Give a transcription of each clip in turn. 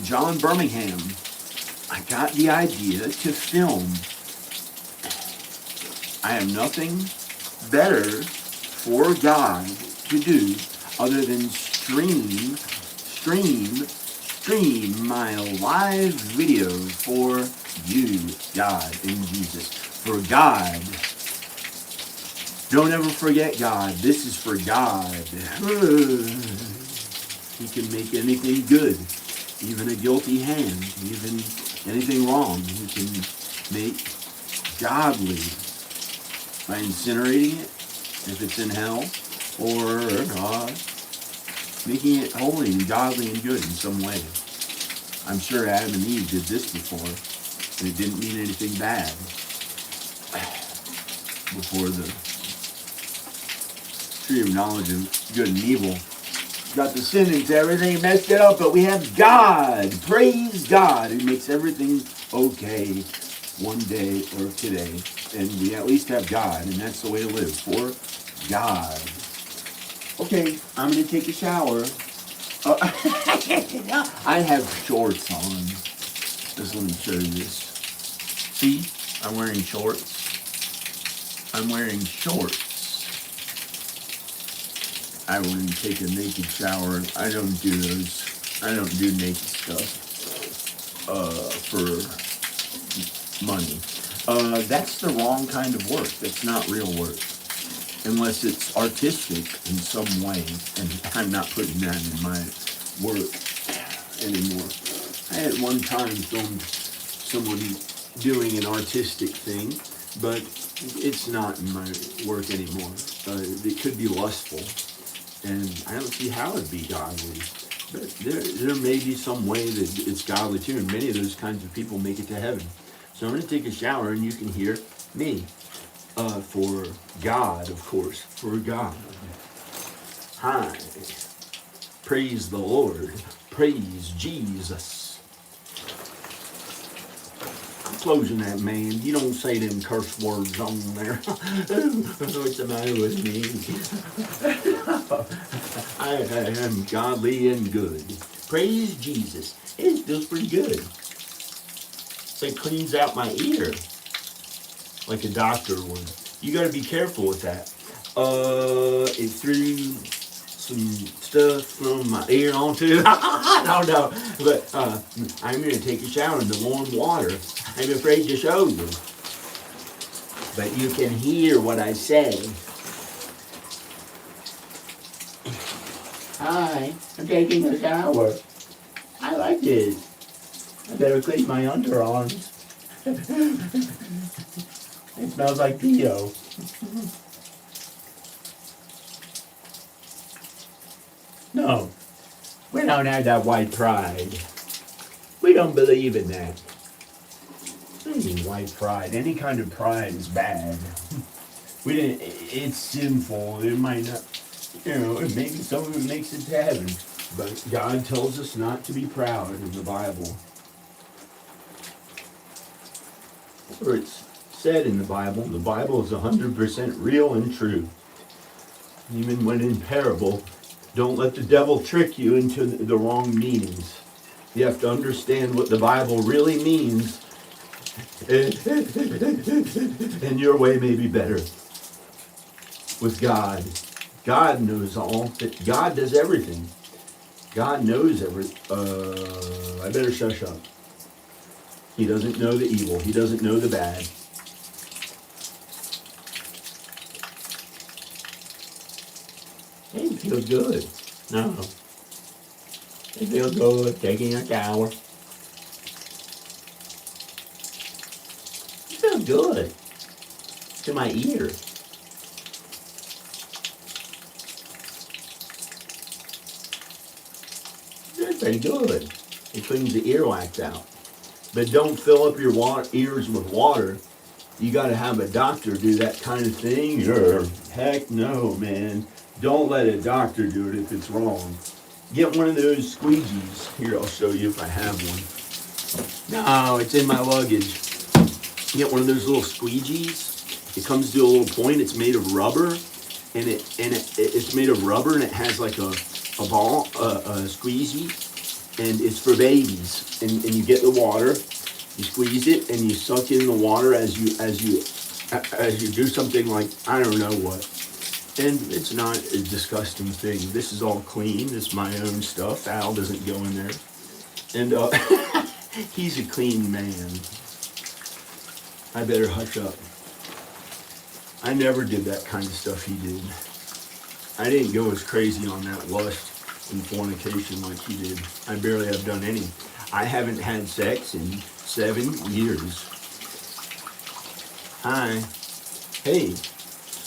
John Birmingham, I got the idea to film. I have nothing better for God to do other than stream my live video for you, God, in Jesus. For God. Don't ever forget God. This is for God. He can make anything good. Even a guilty hand. Even anything wrong. He can make godly. By incinerating it, if it's in hell, or making it holy and godly and good in some way. I'm sure Adam and Eve did this before, and it didn't mean anything bad. Before the tree of knowledge of good and evil got the sin into everything, messed it up, but we have God. Praise God, who makes everything okay one day or today. And we at least have God, and that's the way to live, for God. Okay, I'm going to take a shower. I have shorts on. Just let me show you this. See? I'm wearing shorts. I'm wearing shorts. I wouldn't take a naked shower. I don't do those. I don't do naked stuff for money. That's the wrong kind of work. That's not real work. Unless it's artistic in some way. And I'm not putting that in my work anymore. I had one time filmed somebody doing an artistic thing, but it's not in my work anymore. It could be lustful. And I don't see how it'd be godly. But there may be some way that it's godly too. And many of those kinds of people make it to heaven. So I'm going to take a shower and you can hear me. For God, of course. For God. Hi. Praise the Lord. Praise Jesus. I'm closing that, man. You don't say them curse words on there. What's the matter with me? I am godly and good. Praise Jesus. It feels pretty good. It cleans out my ear like a doctor would. You got to be careful with that. It threw some stuff from my ear onto. I don't know, but I'm going to take a shower in the warm water. I'm afraid to show you, but you can hear what I say. Hi, I'm taking a shower. I like it. I better clean my underarms. It smells like P.O. No, we don't have that white pride. We don't believe in that. What do you mean white pride? Any kind of pride is bad. It's sinful. It might not, maybe some of it makes it to heaven. But God tells us not to be proud in the Bible. Or it's said in the Bible is 100% real and true. Even when in parable, don't let the devil trick you into the wrong meanings. You have to understand what the Bible really means, and your way may be better. With God, God knows all. God does everything. God knows everything. I better shush up. He doesn't know the evil. He doesn't know the bad. Hey, it feels good. No. It feels good taking a shower. It feels good to my ear. It's pretty good. It cleans the earwax out. But don't fill up your ears with water. You got to have a doctor do that kind of thing. Heck no, man. Don't let a doctor do it if it's wrong. Get one of those squeegees. Here, I'll show you if I have one. No, it's in my luggage. Get one of those little squeegees. It comes to a little point. It's made of rubber, and it's made of rubber, and it has like a ball, a squeegee, and it's for babies. And you get the water, you squeeze it, and you suck in the water as you do something like I don't know what. And it's not a disgusting thing. This is all clean. It's my own stuff. Al doesn't go in there. And he's a clean man. I better hush up. I never did that kind of stuff he did. I didn't go as crazy on that lust and fornication like he did. I barely have done any. I haven't had sex in 7 years. Hey,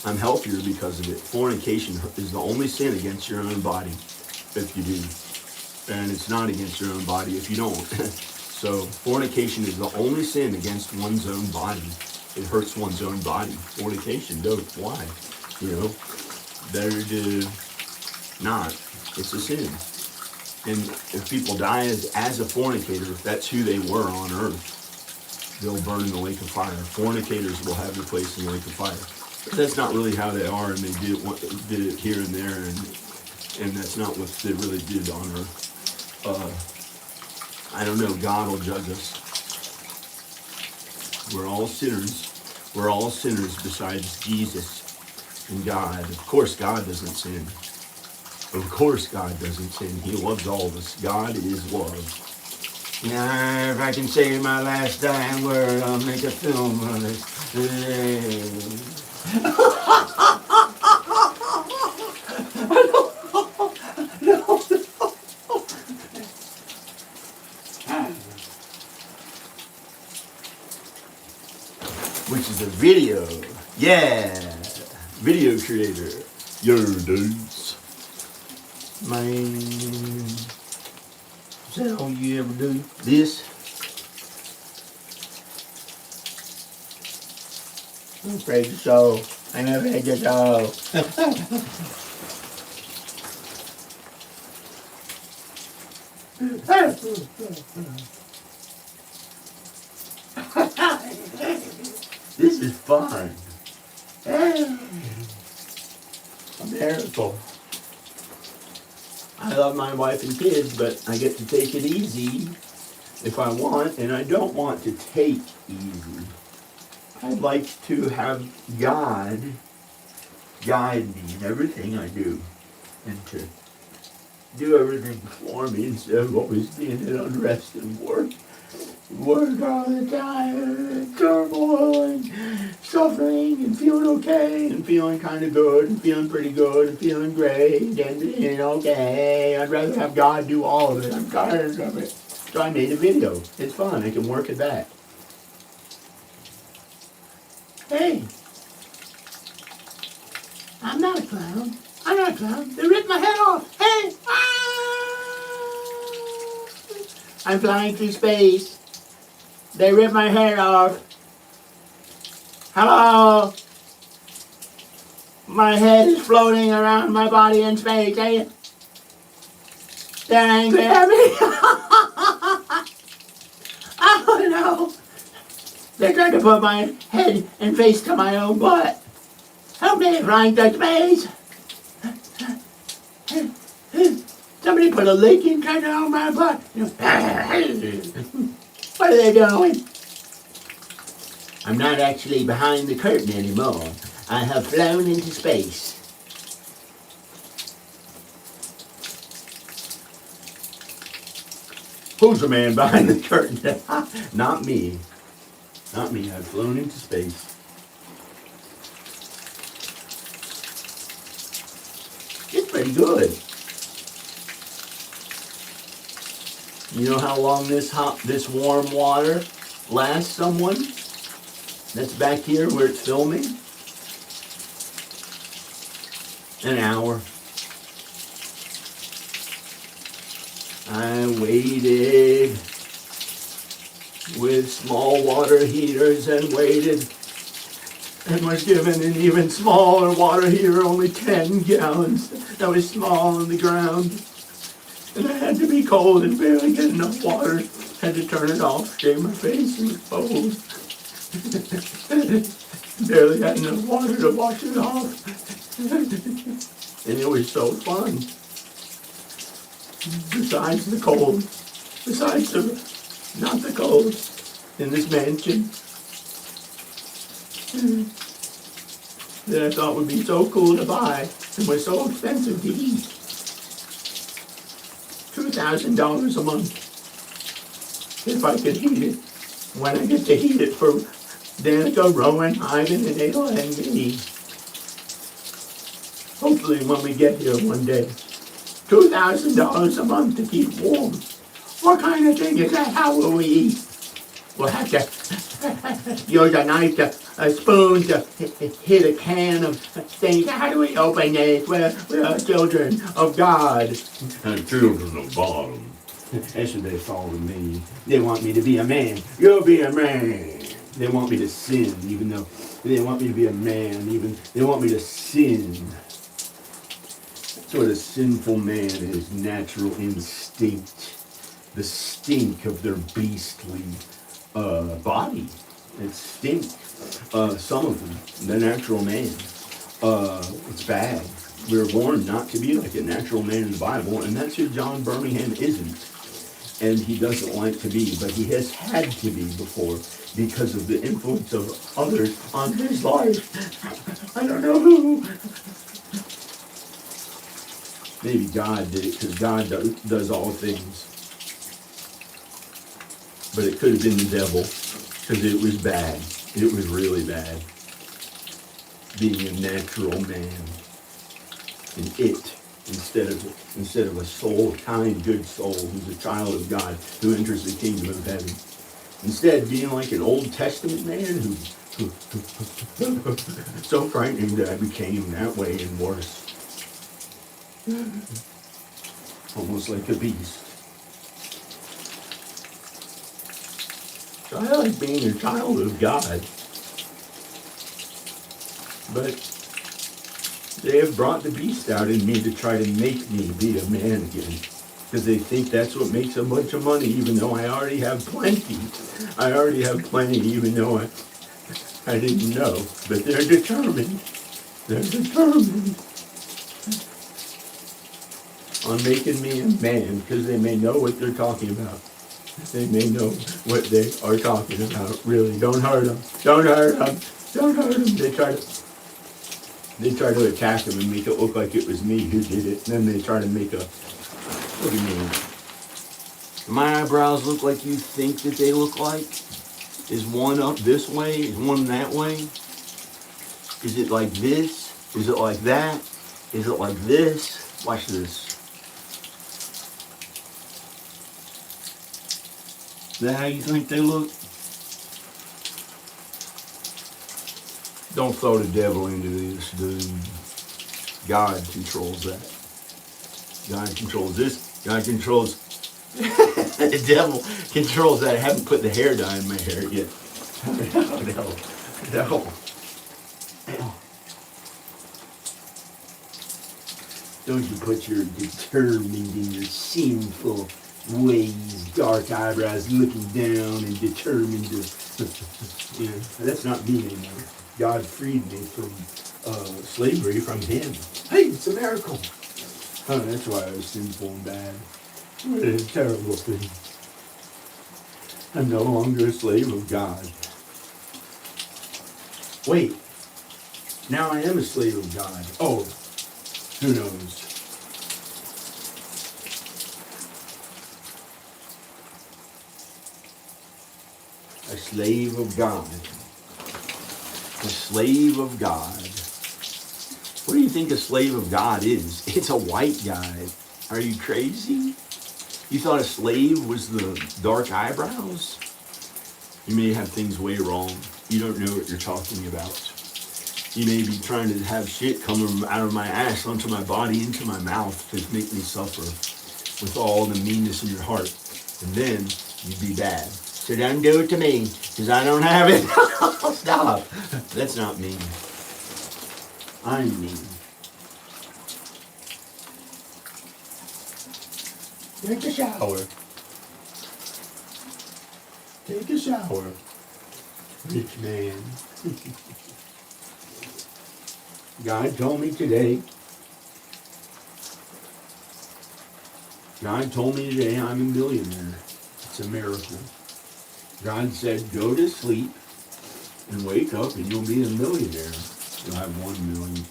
I'm healthier because of it. Fornication is the only sin against your own body, if you do. And it's not against your own body if you don't. So fornication is the only sin against one's own body. It hurts one's own body. Fornication, don't. Why? You know, better to not. It's a sin. And if people die as a fornicator, if that's who they were on earth, they'll burn in the lake of fire. Fornicators will have their place in the lake of fire. But that's not really how they are, and they did it here and there, and that's not what they really did on earth. I don't know. God will judge us. We're all sinners. We're all sinners besides Jesus and God. Of course, God doesn't sin. Of course, God doesn't sin. He loves all of us. God is love. Now, if I can say my last dying word, I'll make a film of it. Which is a video. Yeah. Video creator. Yo, dudes. Man. Is that all you ever do? This? I'm afraid so. I never had this all. This is fun. A miracle. I love my wife and kids, but I get to take it easy if I want, and I don't want to take easy. I'd like to have God guide me in everything I do, and to do everything for me instead of always being in unrest and work all the time, turmoil and suffering and feeling okay and feeling kind of good and feeling pretty good and feeling great and being okay. I'd rather have God do all of it. I'm tired of it. So I made a video. It's fun. I can work at that. Hey, I'm not a clown. I'm not a clown. They ripped my head off. Hey, I'm flying through space. They ripped my head off. Hello? My head is floating around my body in space. They're angry at me. Oh no. They tried to put my head and face to my own butt. Help me, flying through space. Somebody put a leaking kind of on my butt. What are they doing? I'm not actually behind the curtain anymore. I have flown into space. Who's the man behind the curtain? Not me. Not me. I've flown into space. It's pretty good. You know how long this warm water lasts someone? That's back here where it's filming. An hour. I waited with small water heaters and waited and was given an even smaller water heater, only 10 gallons. That was small on the ground. And I had to be cold and barely get enough water. Had to turn it off, shave my face, and cold. Barely had enough water to wash it off. And it was so fun. Besides the cold. besides not the clothes in this mansion that I thought would be so cool to buy and was so expensive to eat. $2,000 a month if I could heat it. When I get to heat it for Danica, Rowan, Ivan, and Adel, and me. Hopefully when we get here one day. $2,000 a month to keep warm. What kind of thing is that? How will we eat? We'll have to use a knife, a spoon to hit a can of things. How do we open this? We're children of God. And children of God. That's what they call me. They want me to be a man. You'll be a man. They want me to sin, even though they want me to be a man. Even they want me to sin. That's what a sinful man is. Natural instinct. The stink of their beastly body. It stinks. Some of them, the natural man. It's bad. We were born not to be like a natural man in the Bible, and that's who John Birmingham isn't. And he doesn't like to be, but he has had to be before because of the influence of others on his life. I don't know who. Maybe God did it because God does all things. But it could have been the devil because it was bad. It was really bad. Being a natural man. And instead of a soul, kind, good soul who's a child of God who enters the kingdom of heaven. Instead, being like an Old Testament man who so frightening that I became that way and worse. Almost like a beast. So I like being a child of God. But they have brought the beast out in me to try to make me be a man again. Because they think that's what makes a bunch of money, even though I already have plenty. I already have plenty, even though I didn't know. But they're determined. They're determined on making me a man, because they may know what they're talking about. They may know what they are talking about. Really, don't hurt them. Don't hurt them. Don't hurt them. They try to attack him and make it look like it was me who did it. And then they try to make a, what do you mean? My eyebrows look like you think that they look like? Is one up this way? Is one that way? Is it like this? Is it like that? Is it like this? Watch this. Is that how you think they look? Don't throw the devil into this, dude. God controls that. God controls this. God controls... the devil controls that. I haven't put the hair dye in my hair yet. No. Don't you put your determined and your sinful ways, dark eyebrows looking down and determined to... that's not me anymore. God freed me from slavery from him. Hey, it's a miracle. Oh, that's why I was sinful and bad. What a terrible thing. I'm no longer a slave of God. Wait, now I am a slave of God. Oh, who knows? A slave of God. A slave of God. What do you think a slave of God is? It's a white guy. Are you crazy? You thought a slave was the dark eyebrows? You may have things way wrong. You don't know what you're talking about. You may be trying to have shit come out of my ass onto my body, into my mouth to make me suffer with all the meanness in your heart. And then you'd be bad. So don't do it to me, because I don't have it. Stop. That's not mean. I'm mean. Take a shower. Take a shower. Rich man. God told me today. God told me today I'm a millionaire. That's a miracle. God said, go to sleep and wake up and you'll be a millionaire. You'll have $1 million.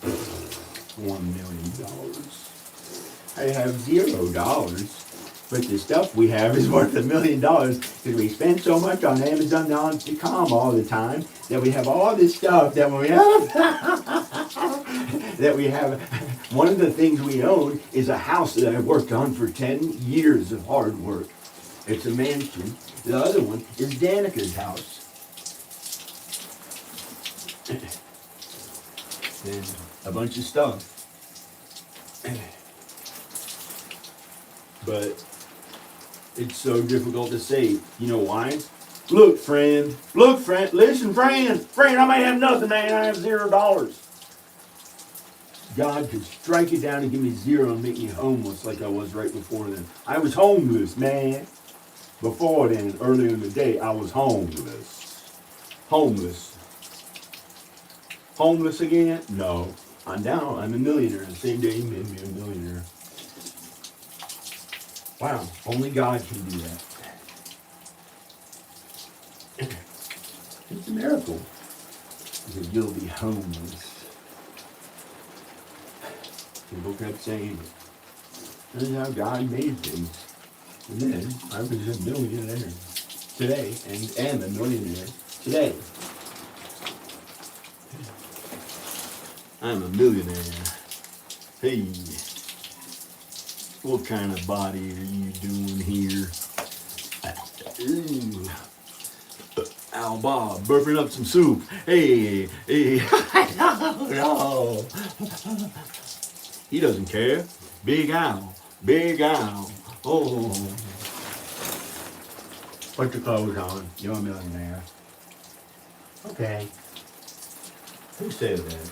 I have $0. But the stuff we have is worth $1 million because we spend so much on Amazon.com all the time that we have all this stuff that we have. that we have. One of the things we own is a house that I worked on for 10 years of hard work. It's a mansion. The other one is Danica's house. And a bunch of stuff. But it's so difficult to save. You know why? Look, friend. Look, friend. Listen, friend. Friend, I may have nothing, man. I have $0. God could strike you down and give me 0 and make me homeless like I was right before then. I was homeless, man. Before then, earlier in the day, I was homeless. Homeless. Homeless again? No. I'm down. I'm a millionaire. The same day he made me a millionaire. Wow, only God can do that. It's a miracle. Because you'll be homeless. People kept saying it. This is how God made things. And then I was a millionaire today and am a millionaire today. I'm a millionaire. Hey. What kind of body are you doing here? Ooh. Al Bob, burping up some soup. Hey. No. He doesn't care. Big Al. Oh. Put your clothes on. You're a millionaire. Okay. Who said that?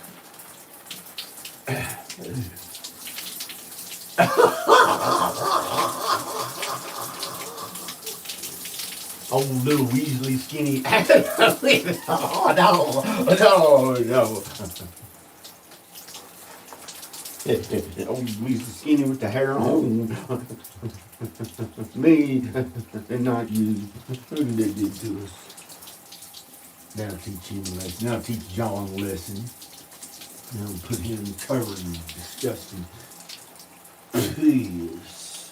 Oh, little Weasley skinny. Oh, no. Oh, Weasley skinny with the hair on. Me, and not you. Look what they did to us. Now teach him a lesson. Now teach John a lesson. Now put him covered in disgusting piss.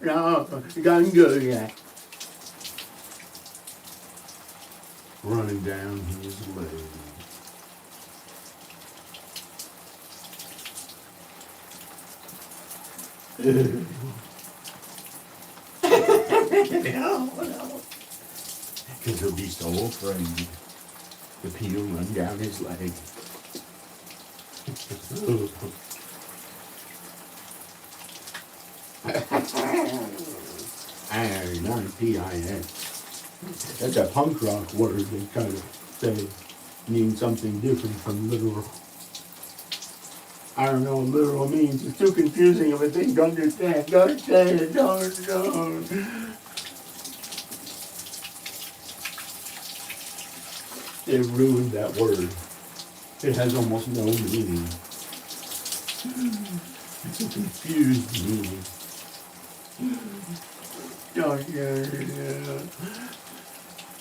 No, you got him good, yeah. Running down his leg. No. Because he'll be so afraid the pee will run down his leg. Not P-I-N. That's a punk rock word they kind of say means something different from literal. I don't know what literal means. It's too confusing of a thing to understand. Don't say it. Don't. They ruined that word. It has almost no meaning. It's a confused meaning.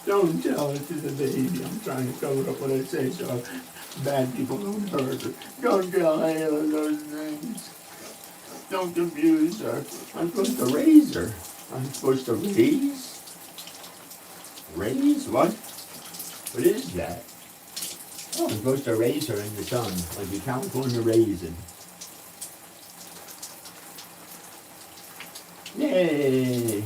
Don't tell it to the baby. I'm trying to cover up what I say so bad people don't hurt her. Don't tell Ayla those things. Don't confuse her. I'm supposed to raise her. I'm supposed to raise? Raise? What? What is that? Oh, I'm supposed to raise her in the sun, like a California raisin. Yay!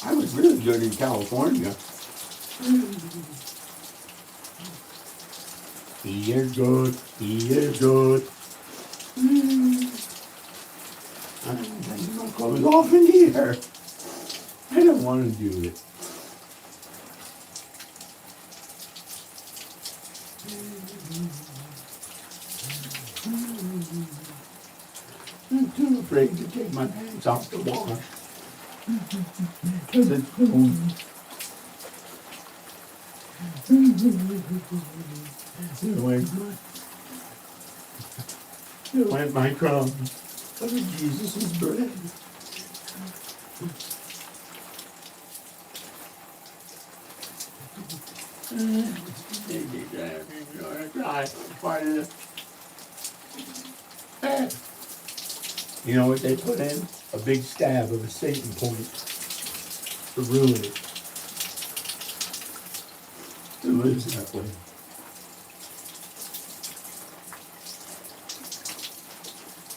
I was really good in California. He is good. He is good. I'm taking my clothes off in here. I don't want to do it. I'm too afraid to take my pants off the wash. Because it's cold. Where's my crumbs of Jesus' bread? You know what they put in? A big stab of a Satan point to ruin it. Who lives that way?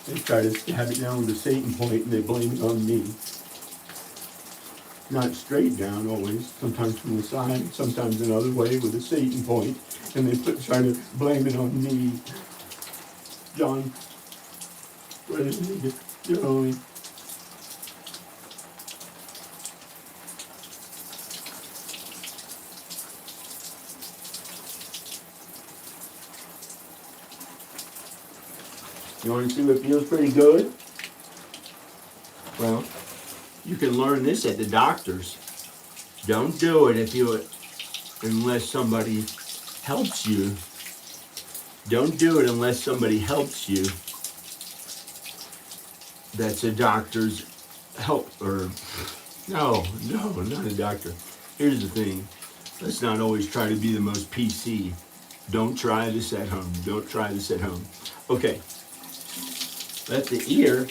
They try to stab it down with a Satan point and they blame it on me. Not straight down always, sometimes from the side, sometimes another way with a Satan point, and they try to blame it on me. John, what is it doing? You want to see what feels pretty good? Well, you can learn this at the doctor's. Don't do it unless somebody helps you. Don't do it unless somebody helps you. That's a doctor's help, or no, not a doctor. Here's the thing. Let's not always try to be the most PC. Don't try this at home. Don't try this at home. Okay. Let the ear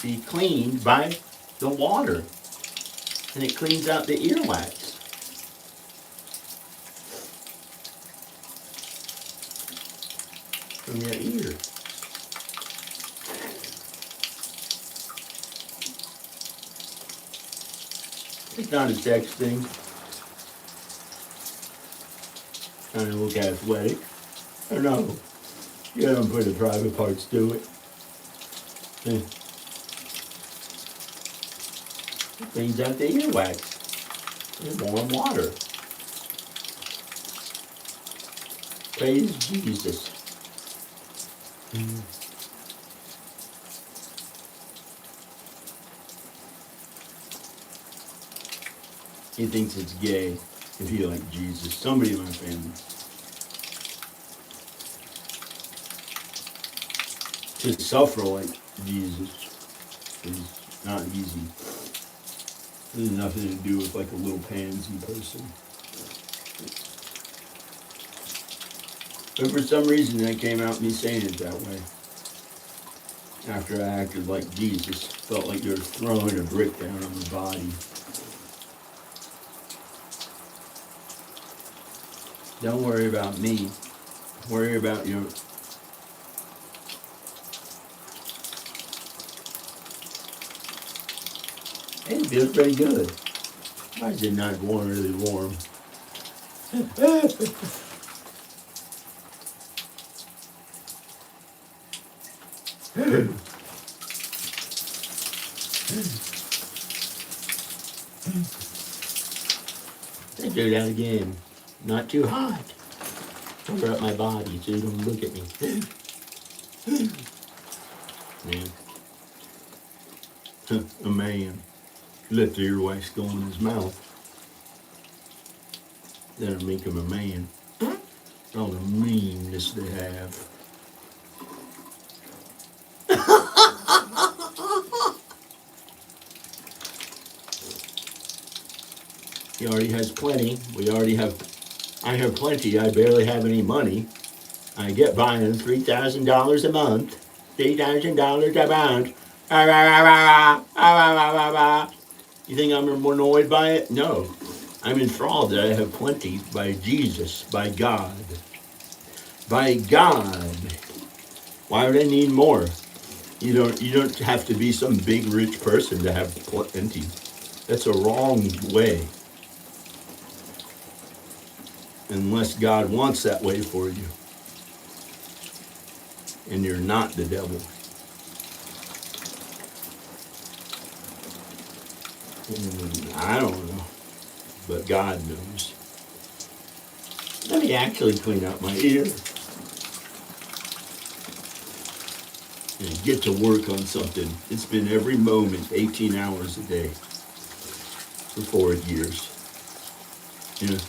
be cleaned by the water. And it cleans out the earwax. From your ear. It's not a sex thing. Trying to look athletic. Or no. You don't put the private parts to it. It cleans out the earwax in warm water. Praise Jesus. He thinks it's gay if you like Jesus. Somebody in my family. To suffer like Jesus is not easy. It has nothing to do with like a little pansy person. But for some reason that came out me saying it that way. After I acted like Jesus. Felt like you were throwing a brick down on my body. Don't worry about me. Worry about your... It feels pretty good. Why is it not warm, really warm? Let's do that again. Not too hot. Cover up my body so you don't look at me. Man. A man. Let the earwax go in his mouth. That'll make him a man. All the meanness they have. He already has plenty. I have plenty. I barely have any money. I get buying $3,000 a month. $3,000 a month. You think I'm annoyed by it? No. I'm enthralled that I have plenty by Jesus, by God. By God. Why would I need more? You don't have to be some big rich person to have plenty. That's a wrong way. Unless God wants that way for you. And you're not the devil. I don't know. But God knows. Let me actually clean out my ear. and get to work on something. It's been every moment, 18 hours a day for 4 years. You know,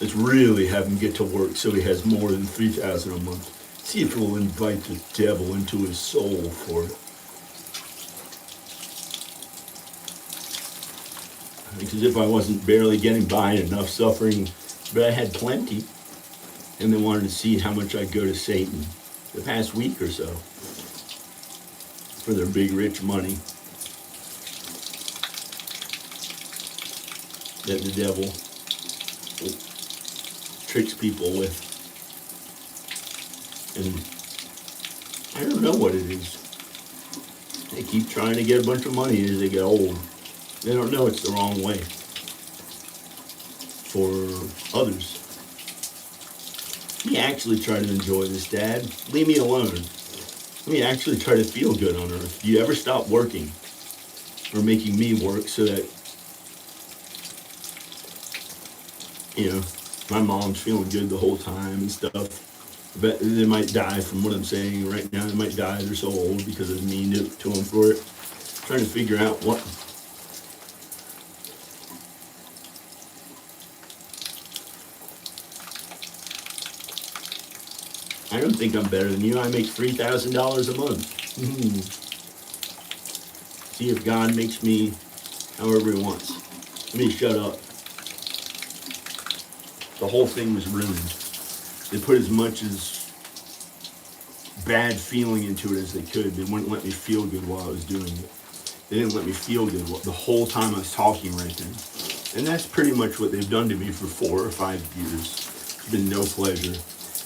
it's really have him get to work so he has more than 3,000 a month. See if he'll invite the devil into his soul for it. Because if I wasn't barely getting by, enough suffering, but I had plenty, and they wanted to see how much I'd go to Satan the past week or so for their big rich money that the devil tricks people with. And I don't know what it is. They keep trying to get a bunch of money as they get old. They don't know it's the wrong way for others. Let me actually try to enjoy this, Dad. Leave me alone. Let me actually try to feel good on earth. Do you ever stop working or making me work so that, you know, my mom's feeling good the whole time and stuff? But they might die from what I'm saying right now. They might die. They're so old because of me to them for it. Trying to figure out what. I don't think I'm better than you. I make $3,000 a month. See if God makes me however he wants. Let me shut up. The whole thing was ruined. They put as much as bad feeling into it as they could. They wouldn't let me feel good while I was doing it. They didn't let me feel good the whole time I was talking right then. And that's pretty much what they've done to me for 4 or 5 years. It's been no pleasure.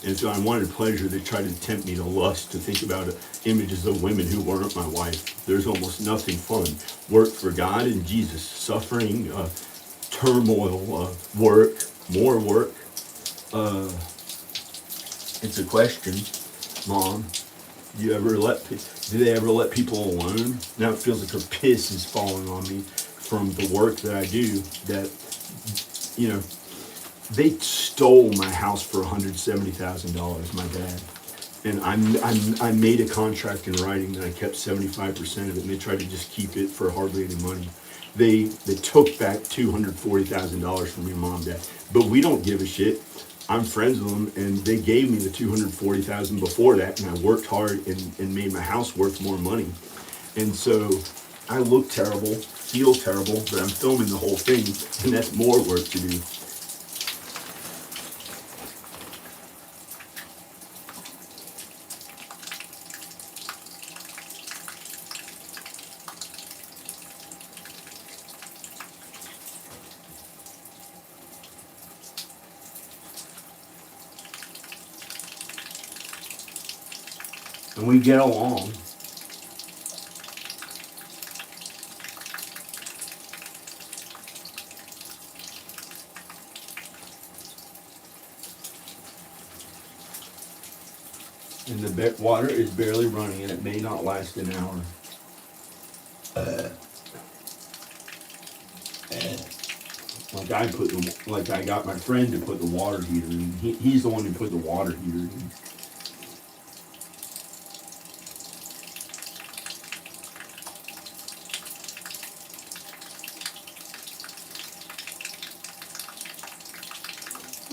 And if I wanted pleasure, they tried to tempt me to lust, to think about images of women who weren't my wife. There's almost nothing fun. Work for God and Jesus. Suffering, turmoil, work, more work. It's a question, Mom. Do they ever let people alone? Now it feels like her piss is falling on me from the work that I do. That, you know, they stole my house for $170,000, my dad. And I made a contract in writing that I kept 75% of it, and they tried to just keep it for hardly any money. They took back $240,000 from your mom, Dad. But we don't give a shit. I'm friends with them, and they gave me the $240,000 before that, and I worked hard and made my house worth more money. And so I look terrible, feel terrible, but I'm filming the whole thing, and that's more work to do. And we get along. And the water is barely running, and it may not last an hour. Like I got my friend to put the water heater in. He's the one who put the water heater in.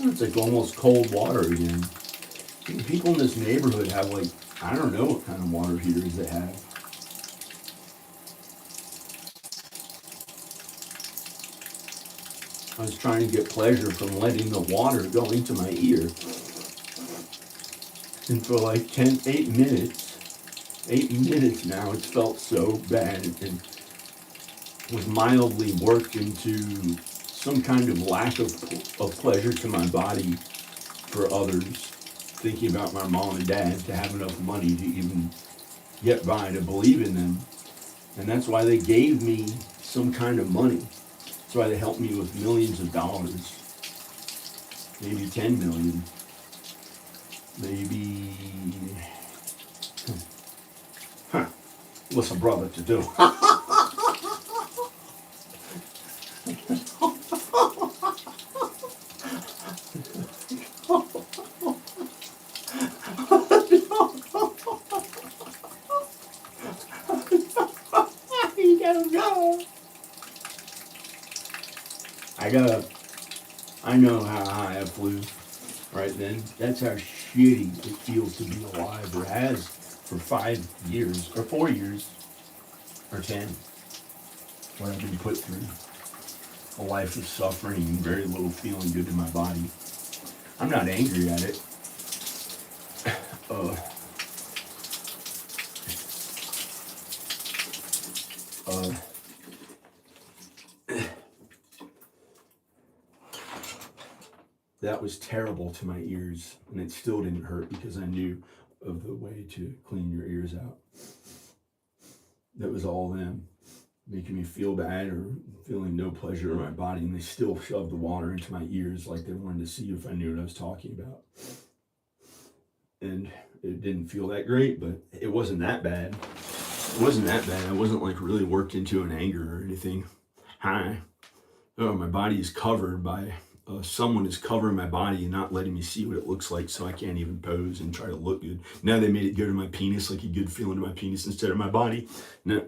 It's like almost cold water again. People in this neighborhood have like, I don't know what kind of water heaters they have. I was trying to get pleasure from letting the water go into my ear. And for like 8 minutes now, it's felt so bad and was mildly worked into some kind of lack of pleasure to my body for others, thinking about my mom and dad to have enough money to even get by, to believe in them. And that's why they gave me some kind of money. That's why they helped me with millions of dollars, maybe 10 million, maybe, what's a brother to do? I know how high I flew right then. That's how shitty it feels to be alive, or has for 5 years, or 4 years, or 10. What I've been put through. A life of suffering and very little feeling good in my body. I'm not angry at it. Uh, uh, that was terrible to my ears, and it still didn't hurt because I knew of the way to clean your ears out. That was all them making me feel bad or feeling no pleasure in my body, and they still shoved the water into my ears like they wanted to see if I knew what I was talking about. And it didn't feel that great, but it wasn't that bad. It wasn't that bad. I wasn't like really worked into an anger or anything. Hi. Oh, my body is covered by someone is covering my body and not letting me see what it looks like, so I can't even pose and try to look good. Now they made it go to my penis, like a good feeling to my penis instead of my body. No,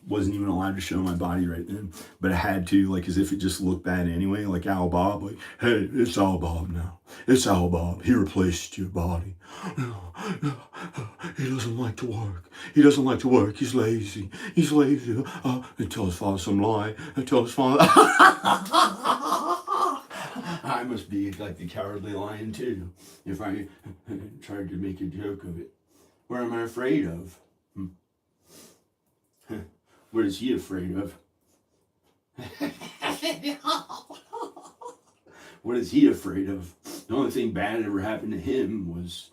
wasn't even allowed to show my body right then, but I had to, like as if it just looked bad anyway, like Al Bob, like, hey, it's Al Bob now. It's Al Bob. He replaced your body. He doesn't like to work. He doesn't like to work. He's lazy. He's lazy. And tell his father some lie. And tell his father. I must be like the cowardly lion too, if I tried to make a joke of it. What am I afraid of? What is he afraid of? What is he afraid of? The only thing bad that ever happened to him was,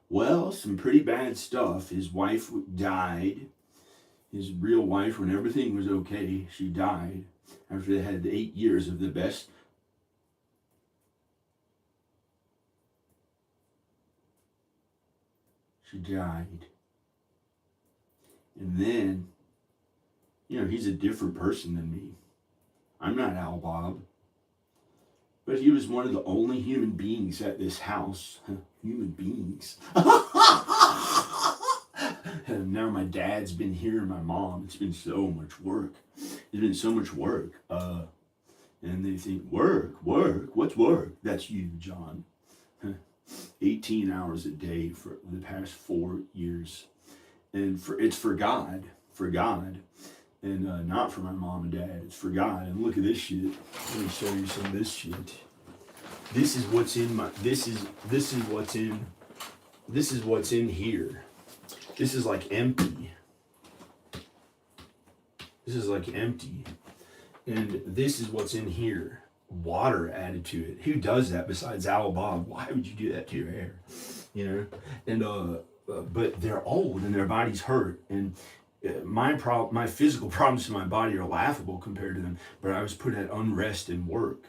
well, some pretty bad stuff. His wife died. His real wife, when everything was okay, she died after they had 8 years of the best. She died. And then, he's a different person than me. I'm not Al Bob. But he was one of the only human beings at this house. Human beings. And now my dad's been here and my mom. It's been so much work. It's been so much work. And they think, work? What's work? That's you, John. 18 hours a day for the past 4 years. And it's for God. And not for my mom and dad. It's for God. And look at this shit. Let me show you some of this shit. This is what's in my, this is what's in here. This is like empty. And this is what's in here. Water added to it. Who does that besides Al Bob? Why would you do that to your hair? And but they're old and their bodies hurt, and my physical problems in my body are laughable compared to them. But I was put at unrest and work,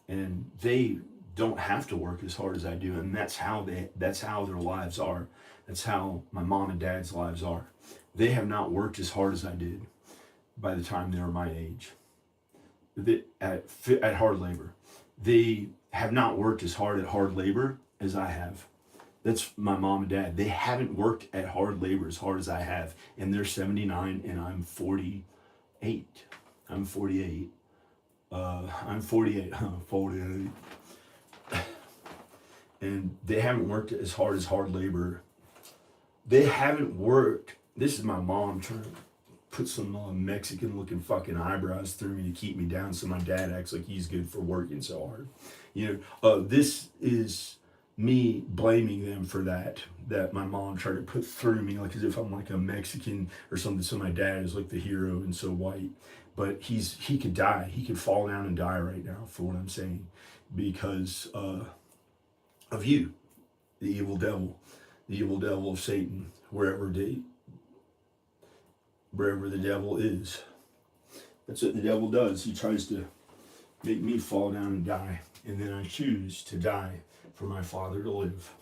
and they don't have to work as hard as I do, and that's how their lives are. That's how my mom and dad's lives are. They have not worked as hard as I did by the time they were my age. At hard labor. They have not worked as hard at hard labor as I have. That's my mom and dad. They haven't worked at hard labor as hard as I have. And they're 79 and I'm 48. I'm 48. I'm 48. 48. And they haven't worked as hard labor. They haven't worked. This is my mom trying to put some Mexican looking fucking eyebrows through me to keep me down so my dad acts like he's good for working so hard. This is me blaming them for that my mom tried to put through me, like as if I'm like a Mexican or something, so my dad is like the hero and so white. But he could die. He could fall down and die right now for what I'm saying, because of you, the evil devil of Satan, wherever the devil is. That's what the devil does. He tries to make me fall down and die. And then I choose to die for my Father to live.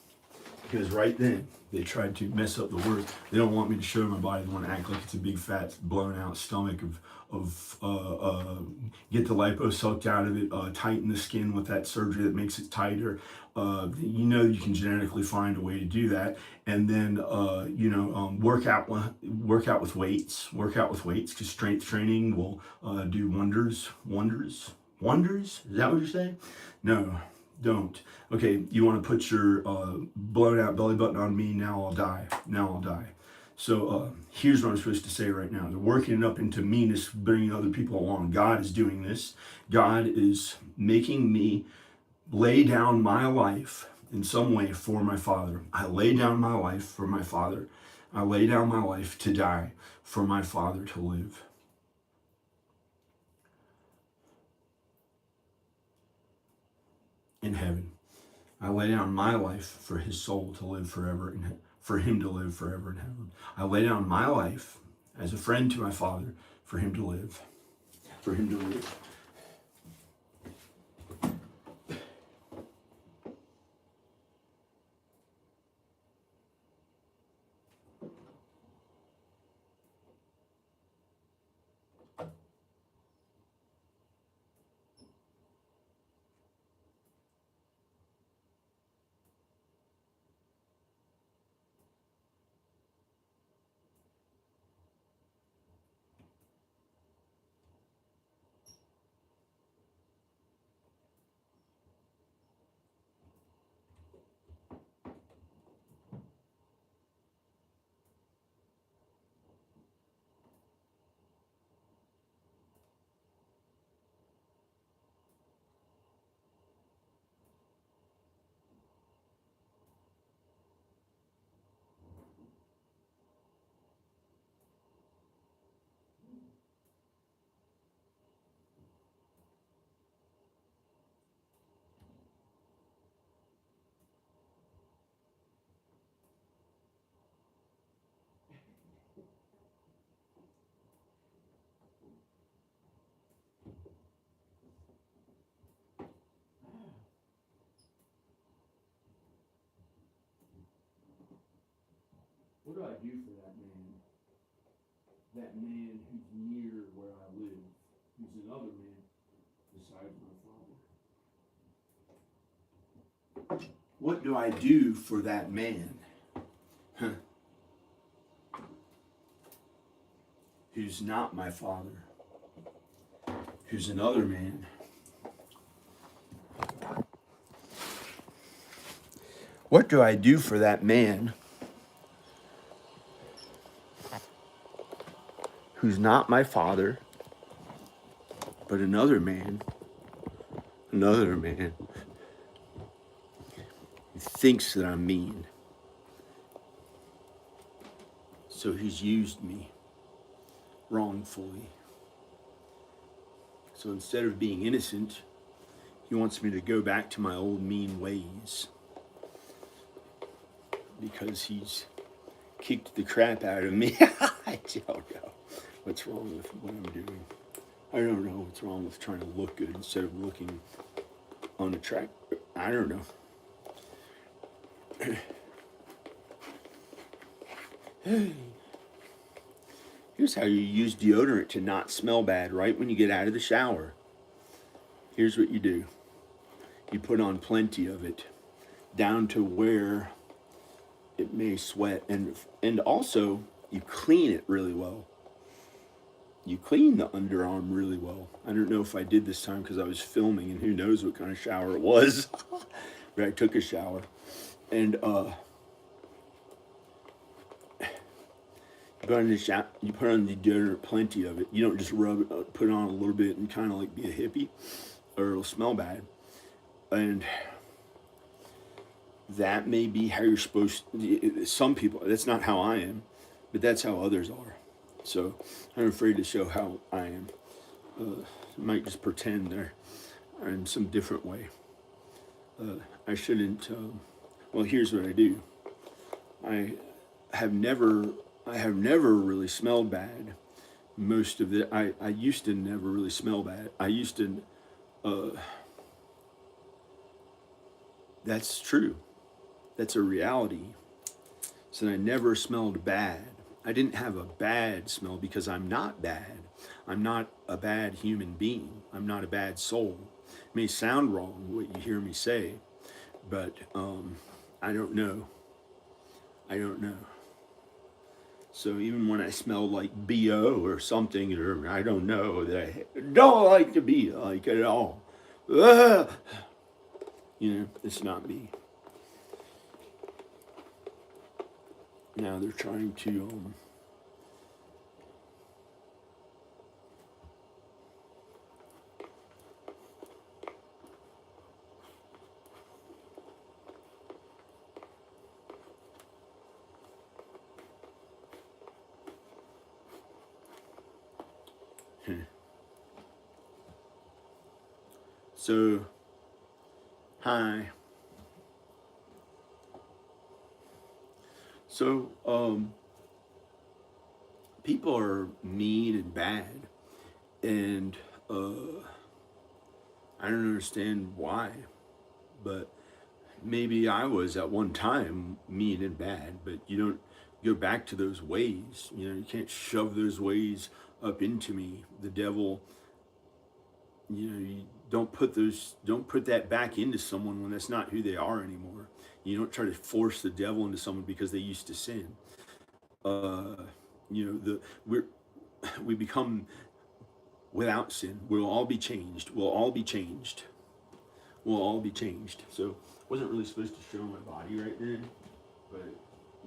Because right then, they tried to mess up the word. They don't want me to show my body. They want to act like it's a big, fat, blown out stomach get the lipo sucked out of it, tighten the skin with that surgery that makes it tighter. You can genetically find a way to do that. And then, work out with weights, because strength training will do wonders. Wonders? Is that what you're saying? No. Don't. Okay, you want to put your blown out belly button on me, now I'll die. So here's what I'm supposed to say right now. They're working it up into meanness, bringing other people along. God is doing this. God is making me lay down my life in some way for my Father. I lay down my life for my Father. I lay down my life to die for my Father to live. In heaven. I lay down my life for his soul to live forever, and for him to live forever in heaven. I lay down my life as a friend to my Father for him to live. For him to live. What do I do for that man? That man who's near where I live, who's another man besides my Father. What do I do for that man? Who's not my Father, who's another man. What do I do for that man who's not my Father, but another man who thinks that I'm mean? So he's used me wrongfully. So instead of being innocent, he wants me to go back to my old mean ways, because he's kicked the crap out of me. I don't know what's wrong with what I'm doing. I don't know what's wrong with trying to look good instead of looking unattractive. I don't know. Here's how you use deodorant to not smell bad right when you get out of the shower. Here's what you do. You put on plenty of it, down to where it may sweat, and also you clean it really well. You clean the underarm really well. I don't know if I did this time because I was filming, and who knows what kind of shower it was. But I took a shower, and you put on the deodorant, plenty of it. You don't just rub it, put it on a little bit and kind of like be a hippie, or it'll smell bad. And that may be how you're supposed to. Some people, that's not how I am, but that's how others are. So I'm afraid to show how I am. I might just pretend they're in some different way. I shouldn't. Well, here's what I do. I have never really smelled bad. Most of it, I used to never really smell bad. I used to. That's true. That's a reality. So I never smelled bad. I didn't have a bad smell because I'm not bad. I'm not a bad human being. I'm not a bad soul. It may sound wrong what you hear me say, but I don't know. I don't know. So even when I smell like BO or something, or I don't know, that I don't like to be like at all. Ugh. You know, it's not me. Now they're trying to so hi. So people are mean and bad, and I don't understand why, but maybe I was at one time mean and bad, but you don't go back to those ways. You know, you can't shove those ways up into me. The devil, you know, you don't put that back into someone when that's not who they are anymore. You don't try to force the devil into someone because they used to sin. Uh, you know, we become without sin. We'll all be changed. We'll all be changed. We'll all be changed. So wasn't really supposed to show my body right then, but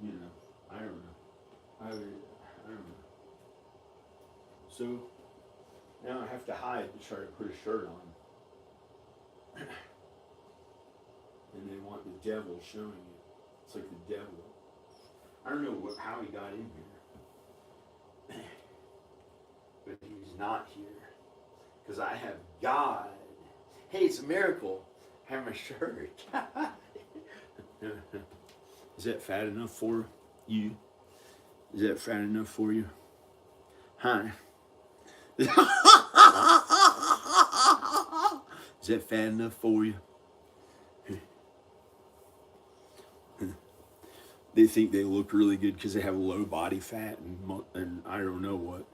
you know, I don't know. I don't know. So now I have to hide to try to put a shirt on, and they want the devil showing it. It's like the devil. I don't know how he got in here, but he's not here because I have God. Hey, it's a miracle. I have my shirt. Is that fat enough for you? Is that fat enough for you? Hi. Is that fat enough for you? They think they look really good because they have low body fat and I don't know what.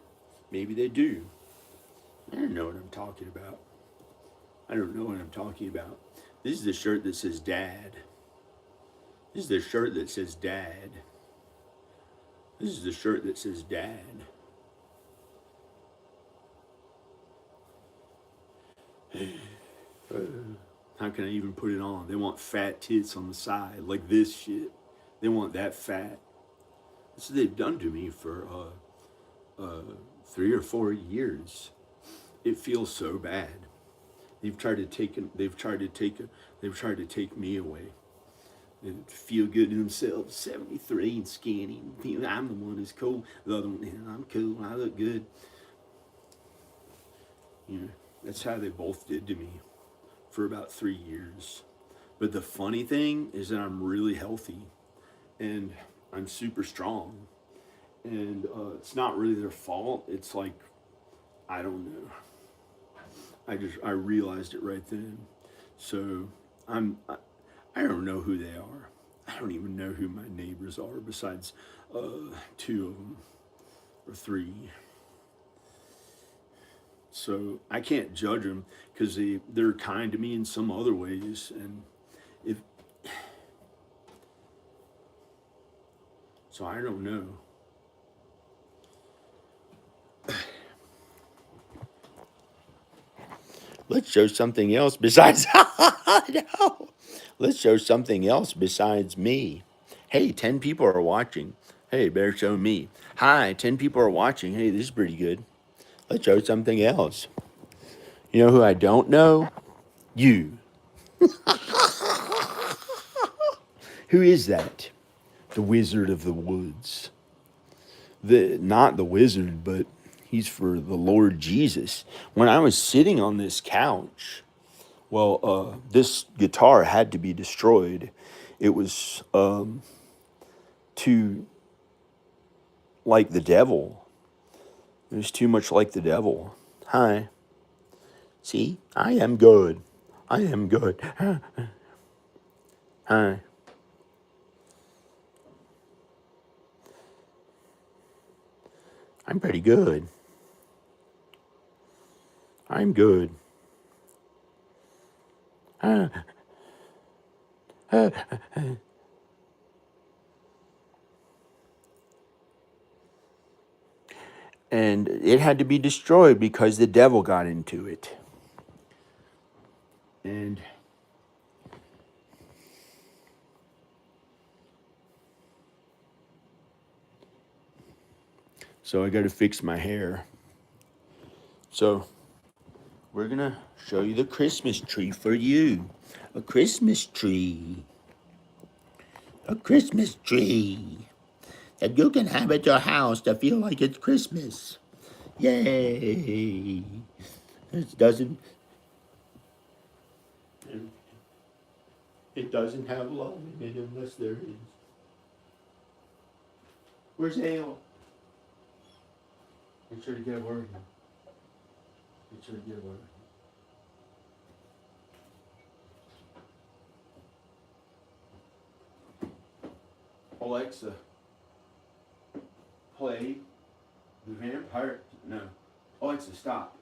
Maybe they do. I don't know what I'm talking about. I don't know what I'm talking about. This is the shirt that says Dad. This is the shirt that says Dad. This is the shirt that says Dad. How can I even put it on? They want fat tits on the side, like this shit. They want that fat. That's what they've done to me for 3 or 4 years. It feels so bad. They've tried to take me away. And feel good to themselves, 73 and skinny. I'm the one who's cool. The other one, I'm cool. I look good. You know, that's how they both did to me for about 3 years. But the funny thing is that I'm really healthy and I'm super strong. And it's not really their fault. It's like, I don't know. I realized it right then. So I don't know who they are. I don't even know who my neighbors are besides 2 of them or 3. So I can't judge them because they're kind to me in some other ways. And so I don't know. Let's show something else besides no. Let's show something else besides me. Hey, 10 people are watching. Hey, better show me. Hi, 10 people are watching. Hey, this is pretty good. Let's show something else. You know who I don't know? You. Who is that? The Wizard of the Woods. Not the wizard, but he's for the Lord Jesus. When I was sitting on this couch, well, this guitar had to be destroyed. It was too like the devil. It was too much like the devil. Hi. See, I am good. I am good. Hi. I'm pretty good. I'm good. Uh, uh, and it had to be destroyed because the devil got into it. And so I got to fix my hair. So we're going to show you the Christmas tree for you. A Christmas tree. A Christmas tree that you can have at your house to feel like it's Christmas. Yay! It doesn't have love in it unless there is. Where's Ale? Make sure to get a word. Make sure to get a word. Alexa, play the vampire. No. Alexa, stop.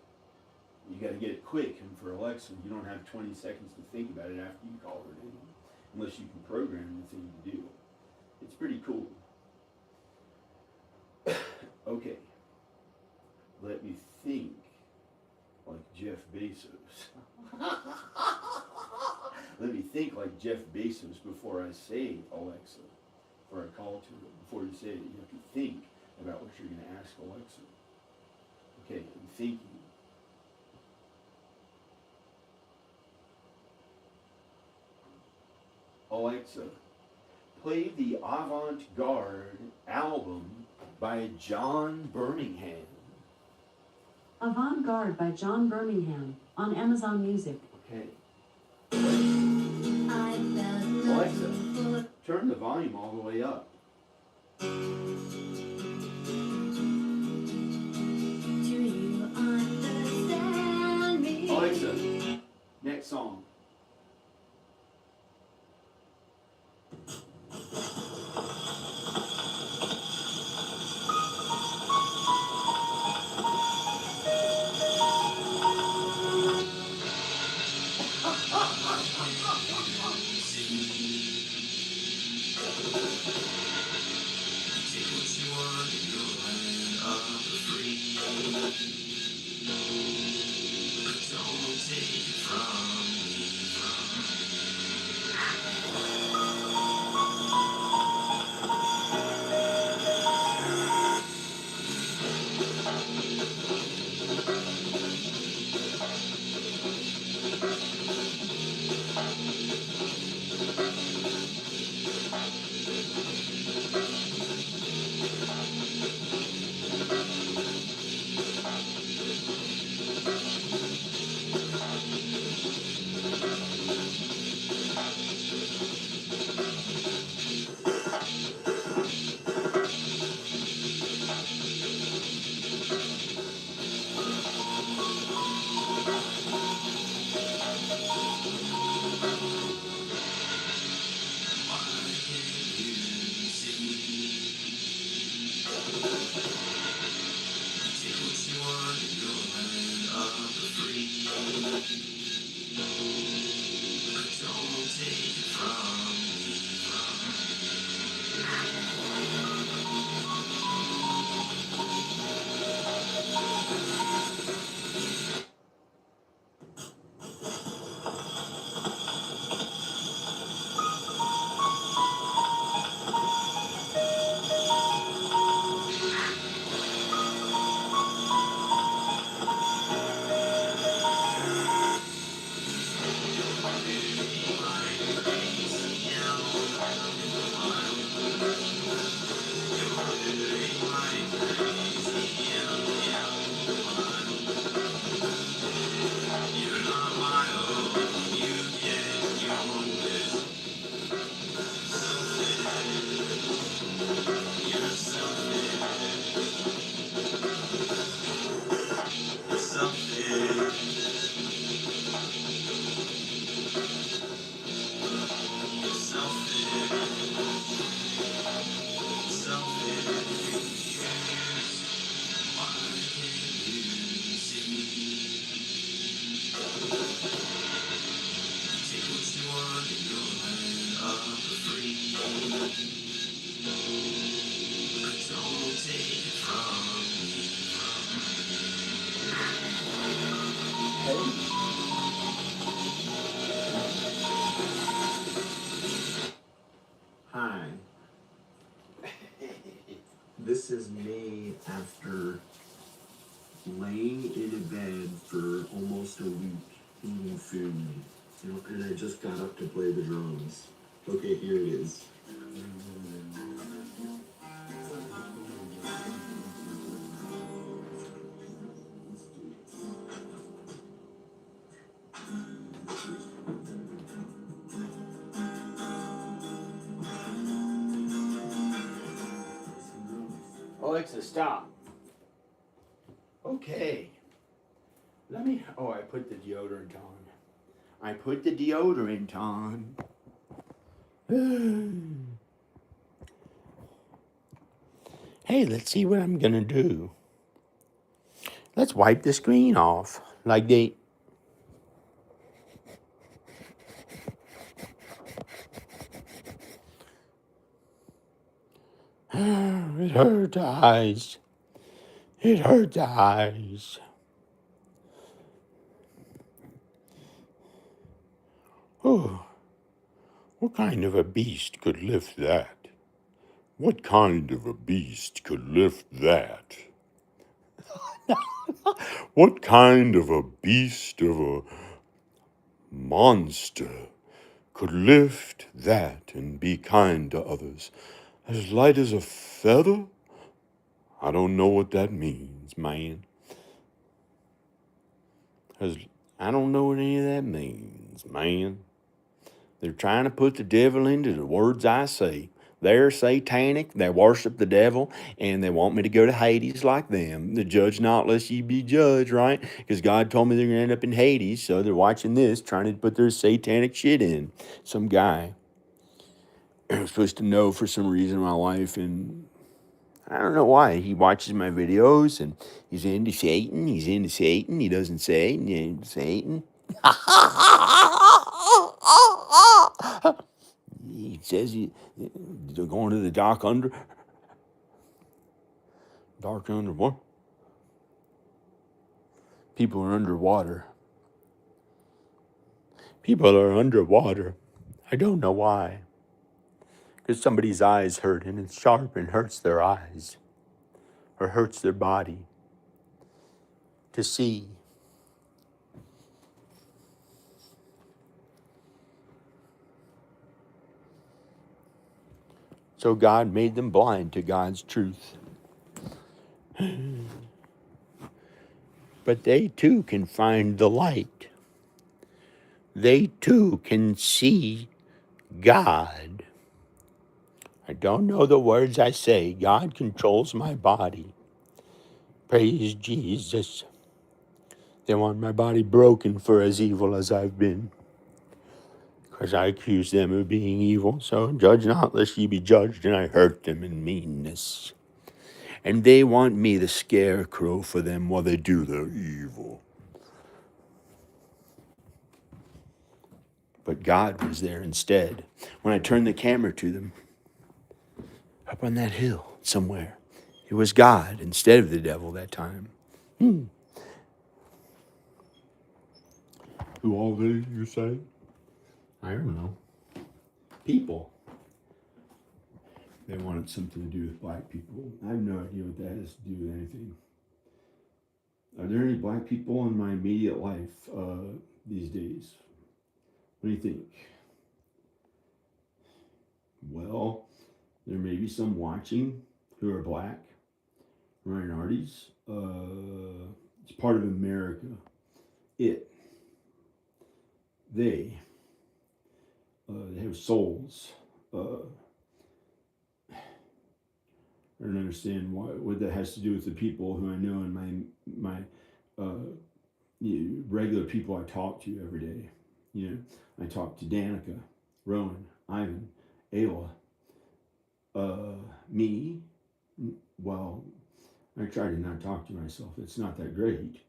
You got to get it quick, and for Alexa, you don't have 20 seconds to think about it after you call her, unless you can program the thing to do it. It's pretty cool. Okay. Let me think like Jeff Bezos. Let me think like Jeff Bezos before I say Alexa, before I call to her. Before you say it, you have to think about what you're going to ask Alexa. Okay, I'm thinking. Alexa, play the Avant-Garde album by John Birmingham. Avant-Garde by John Birmingham on Amazon Music. Okay. Alexa, turn the volume all the way up. Do you understand me? Alexa, next song. This is me after laying in a bed for almost a week eating food. And I just got up to play the drums. Okay, here it is. Alexa, stop. Okay. I put the deodorant on. I put the deodorant on. Hey, let's see what I'm gonna do. Let's wipe the screen off. Like they. It hurt the eyes. It hurt the eyes. Oh, what kind of a beast could lift that? What kind of a beast could lift that? What kind of a beast of a monster could lift that and be kind to others? As light as a feather? I don't know what that means, man. I don't know what any of that means, man. They're trying to put the devil into the words I say. They're satanic, they worship the devil, and they want me to go to Hades like them. The judge not lest ye be judged, right? Because God told me they're going to end up in Hades, so they're watching this, trying to put their satanic shit in. Some guy was supposed to know for some reason in my life, and I don't know why. He watches my videos, and he's into Satan, he doesn't say, Satan. He says they're going to the dark under. Dark under what? People are underwater. People are underwater. I don't know why. Because somebody's eyes hurt and it's sharp and hurts their eyes. Or hurts their body. To see. So God made them blind to God's truth. But they too can find the light. They too can see God. I don't know the words I say. God controls my body. Praise Jesus. They want my body broken for as evil as I've been. Because I accuse them of being evil. So judge not lest ye be judged, and I hurt them in meanness. And they want me the scarecrow for them while they do their evil. But God was there instead. When I turned the camera to them, up on that hill somewhere, it was God instead of the devil that time. Who all they, you say? I don't know. People. They wanted something to do with black people. I have no idea what that has to do with anything. Are there any black people in my immediate life these days? What do you think? Well, there may be some watching who are black, minorities. It's part of America. They have souls. I don't understand what that has to do with the people who I know in my regular people I talk to every day. You know, I talk to Danica, Rowan, Ivan, Ayla, me. Well, I try to not talk to myself. It's not that great.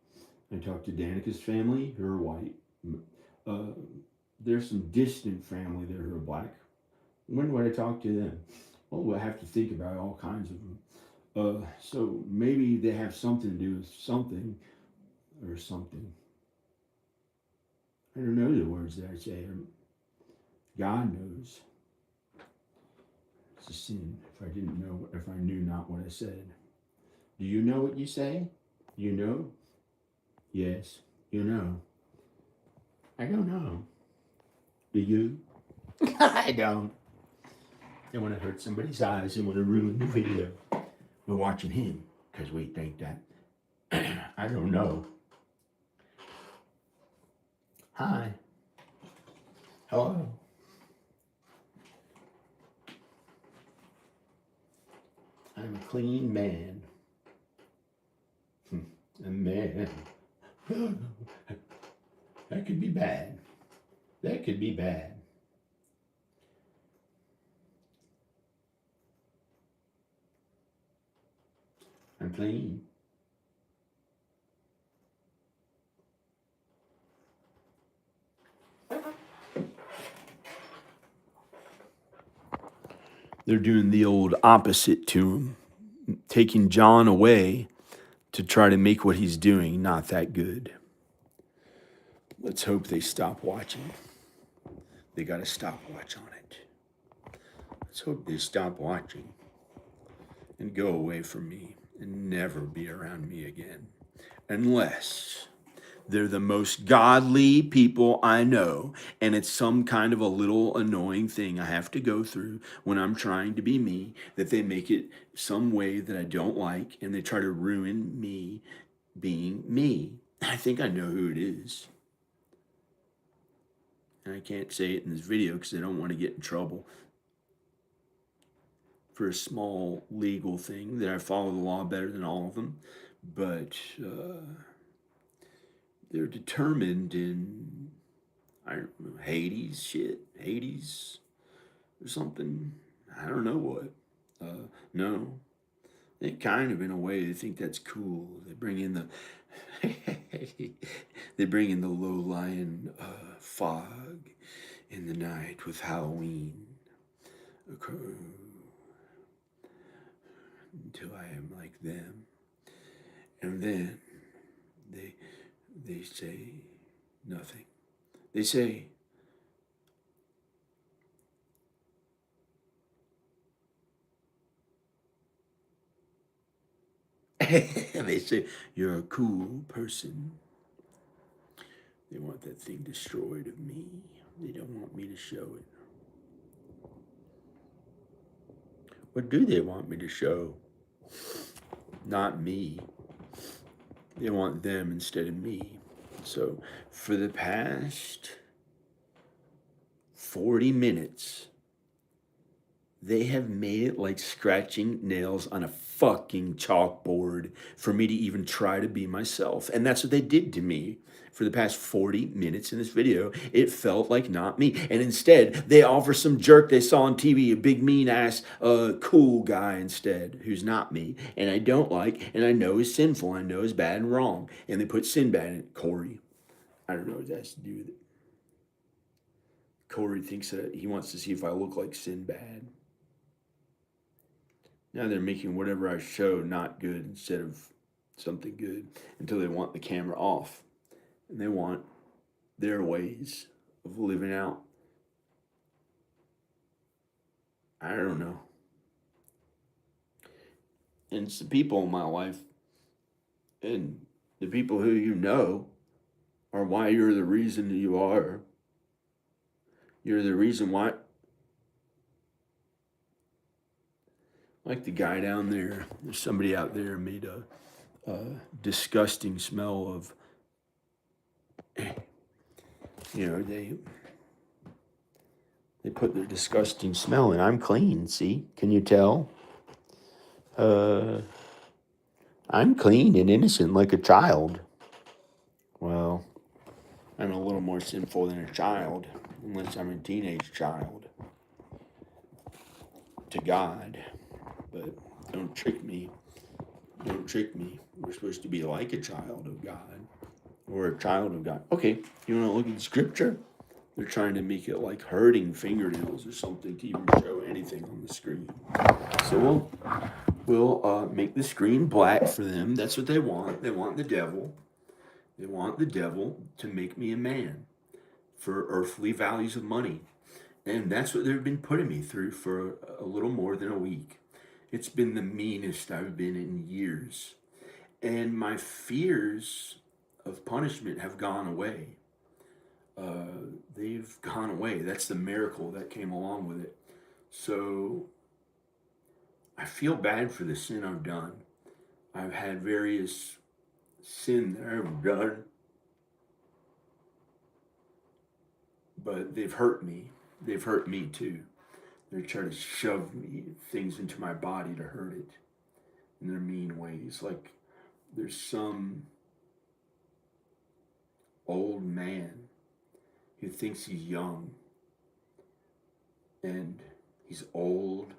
I talk to Danica's family, who are white. There's some distant family there who are black. When would I talk to them? Well, I have to think about all kinds of them. So maybe they have something to do with something or something. I don't know the words that I say. God knows. It's a sin if I knew not what I said. Do you know what you say? You know? Yes, you know. I don't know. Do you? I don't. They want to hurt somebody's eyes. They want to ruin the video. We're watching him because we think that. I don't know. Hi. Hello. I'm a clean man. A man. That could be bad. That could be bad. I'm clean. They're doing the old opposite to him, taking John away to try to make what he's doing not that good. Let's hope they stop watching. They got to stop watch on it. Let's hope they stop watching and go away from me and never be around me again. Unless they're the most godly people I know, and it's some kind of a little annoying thing I have to go through when I'm trying to be me, that they make it some way that I don't like, and they try to ruin me being me. I think I know who it is. And I can't say it in this video because I don't want to get in trouble for a small legal thing that I follow the law better than all of them. But they're determined in, I don't know, Hades or something. I don't know what. No. They kind of, in a way, they think that's cool. They bring in the low-lying fog in the night with Halloween. Until I am like them. And then they say nothing. They say, they say, you're a cool person. They want that thing destroyed of me. They don't want me to show it. What do they want me to show? Not me. They want them instead of me. So for the past 40 minutes, they have made it like scratching nails on a fucking chalkboard for me to even try to be myself. And that's what they did to me for the past 40 minutes in this video. It felt like not me. And instead, they offer some jerk they saw on TV, a big mean ass, cool guy instead, who's not me. And I don't like, and I know is sinful. I know is bad and wrong. And they put Sinbad in it. Corey. I don't know what that has to do with it. Corey thinks that he wants to see if I look like Sinbad. Now they're making whatever I show not good instead of something good until they want the camera off. And they want their ways of living out. I don't know. And it's the people in my life and the people who you know are why you're the reason you are. You're the reason why. Like the guy down there, there's somebody out there made a disgusting smell of, they put their disgusting smell in. I'm clean, see? Can you tell? I'm clean and innocent like a child. Well, I'm a little more sinful than a child, unless I'm a teenage child. To God. But don't trick me. Don't trick me. We're supposed to be like a child of God. Or a child of God. Okay, you want to look at the scripture? They're trying to make it like hurting fingernails or something to even show anything on the screen. So we'll make the screen black for them. That's what they want. They want the devil. They want the devil to make me a man for earthly values of money. And that's what they've been putting me through for a little more than a week. It's been the meanest I've been in years. And my fears of punishment have gone away. They've gone away. That's the miracle that came along with it. So I feel bad for the sin I've done. I've had various sin that I've done, but they've hurt me. They've hurt me too. They're trying to shove things into my body to hurt it in their mean ways. Like there's some old man who thinks he's young and he's old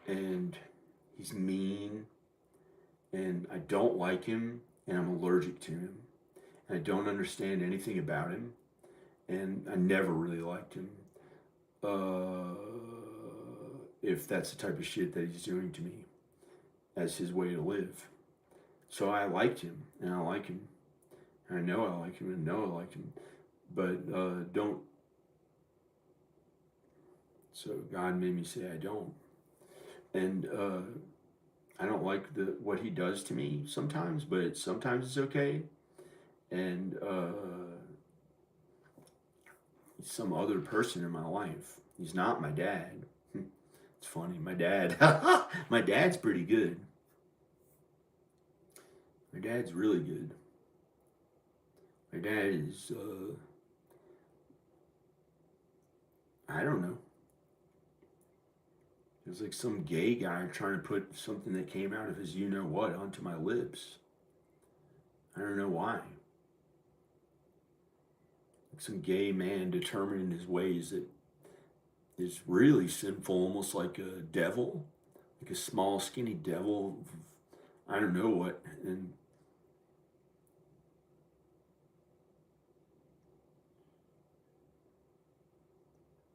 and he's mean and I don't like him and I'm allergic to him and I don't understand anything about him and I never really liked him. If that's the type of shit that he's doing to me as his way to live. So I liked him and I like him. I know I like him and know I like him. But don't. So God made me say I don't. And I don't like what he does to me sometimes, but sometimes it's okay. And he's some other person in my life. He's not my dad. It's funny, my dad. My dad's pretty good. My dad's really good. My dad is, I don't know. It was like some gay guy trying to put something that came out of his you-know-what onto my lips. I don't know why. Like some gay man determined in his ways that is really sinful, almost like a devil, like a small, skinny devil. I don't know what. And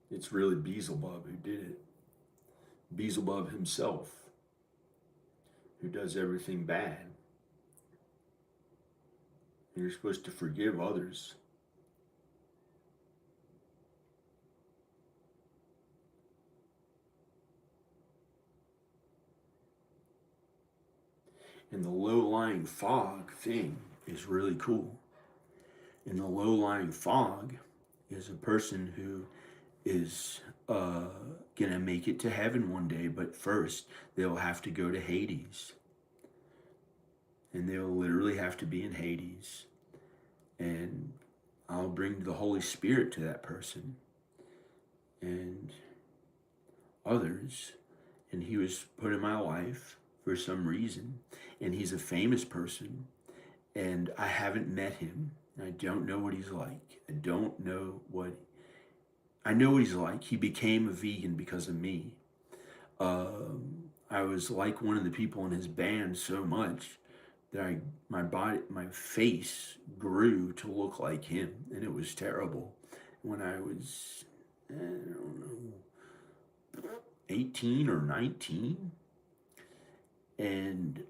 it's really Beelzebub who did it. Beelzebub himself, who does everything bad. And you're supposed to forgive others. And the low-lying fog thing is really cool. And the low-lying fog is a person who is going to make it to heaven one day, but first they'll have to go to Hades. And they'll literally have to be in Hades. And I'll bring the Holy Spirit to that person and others. And he was put in my life for some reason. And he's a famous person. And I haven't met him. I don't know what he's like. I know what he's like. He became a vegan because of me. I was like one of the people in his band so much that my face grew to look like him, and it was terrible. When I was, I don't know, 18 or 19, and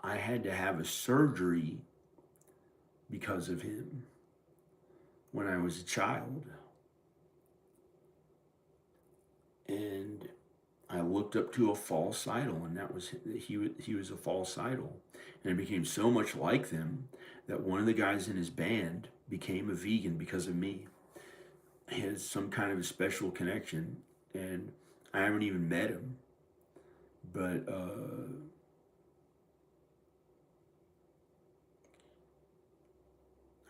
I had to have a surgery because of him when I was a child. And I looked up to a false idol, and that was he was a false idol. And I became so much like them that one of the guys in his band became a vegan because of me. He has some kind of a special connection, and I haven't even met him. But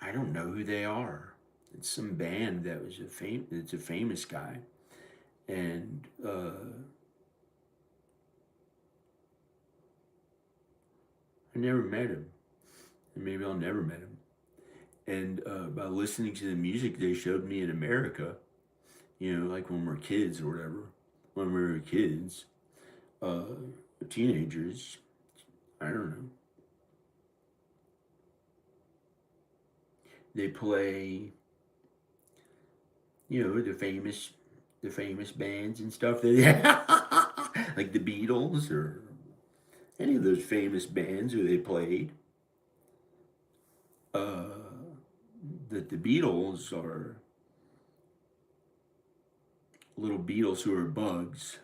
I don't know who they are. It's some band that was it's a famous guy. And I never met him. And maybe I'll never met him. And by listening to the music they showed me in America, like when we're kids or whatever, when we were kids, teenagers, I don't know. They play, the famous bands and stuff that like the Beatles or any of those famous bands who they played. That the Beatles are little beetles who are bugs.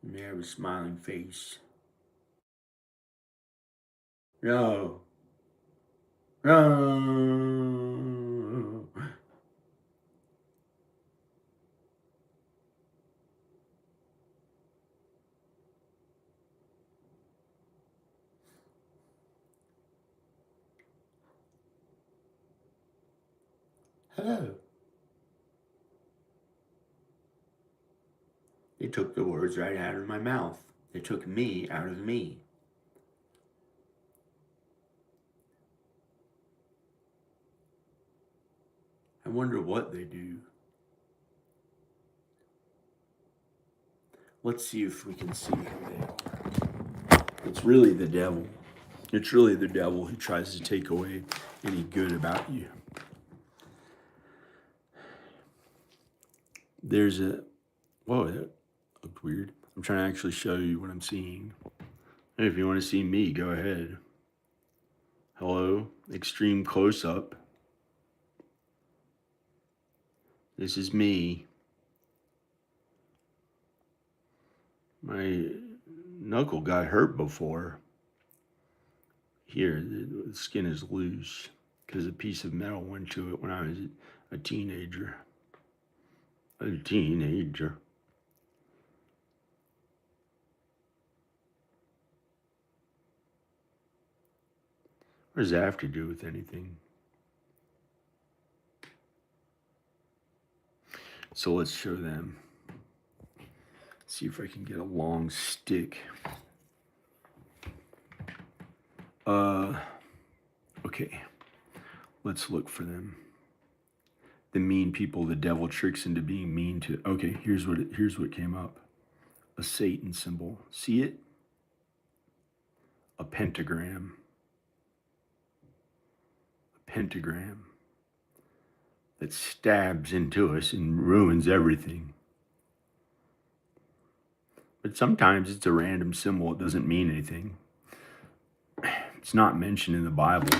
And they have a smiling face. No. No. Hello. They took the words right out of my mouth. They took me out of me. I wonder what they do. Let's see if we can see who they are. It's really the devil. It's really the devil who tries to take away any good about you. There's a... Whoa, that looked weird. I'm trying to actually show you what I'm seeing. Hey, if you want to see me, go ahead. Hello, extreme close-up. This is me. My knuckle got hurt before. Here, the skin is loose because a piece of metal went to it when I was a teenager. A teenager. What does that have to do with anything? So let's show them. See if I can get a long stick. Okay. Let's look for them. The mean people the devil tricks into being mean to. Okay, here's what came up. A Satan symbol. See it? A pentagram. A pentagram that stabs into us and ruins everything. But sometimes it's a random symbol. It doesn't mean anything. It's not mentioned in the Bible.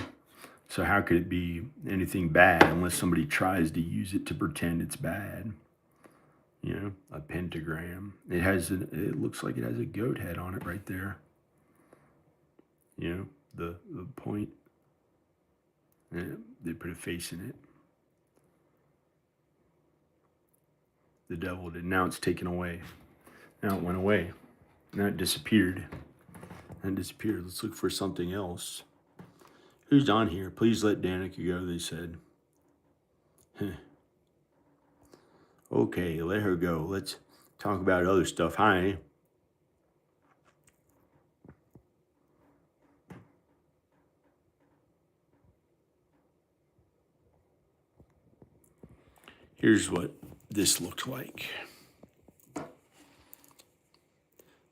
So how could it be anything bad unless somebody tries to use it to pretend it's bad? You know, a pentagram. It looks like it has a goat head on it right there. You know, the point. They put a face in it. The devil did. Now it's taken away. Now it went away. Now it disappeared. Let's look for something else. Who's on here? Please let Danica go, they said. Okay, let her go. Let's talk about other stuff. Hi. Here's what this looked like.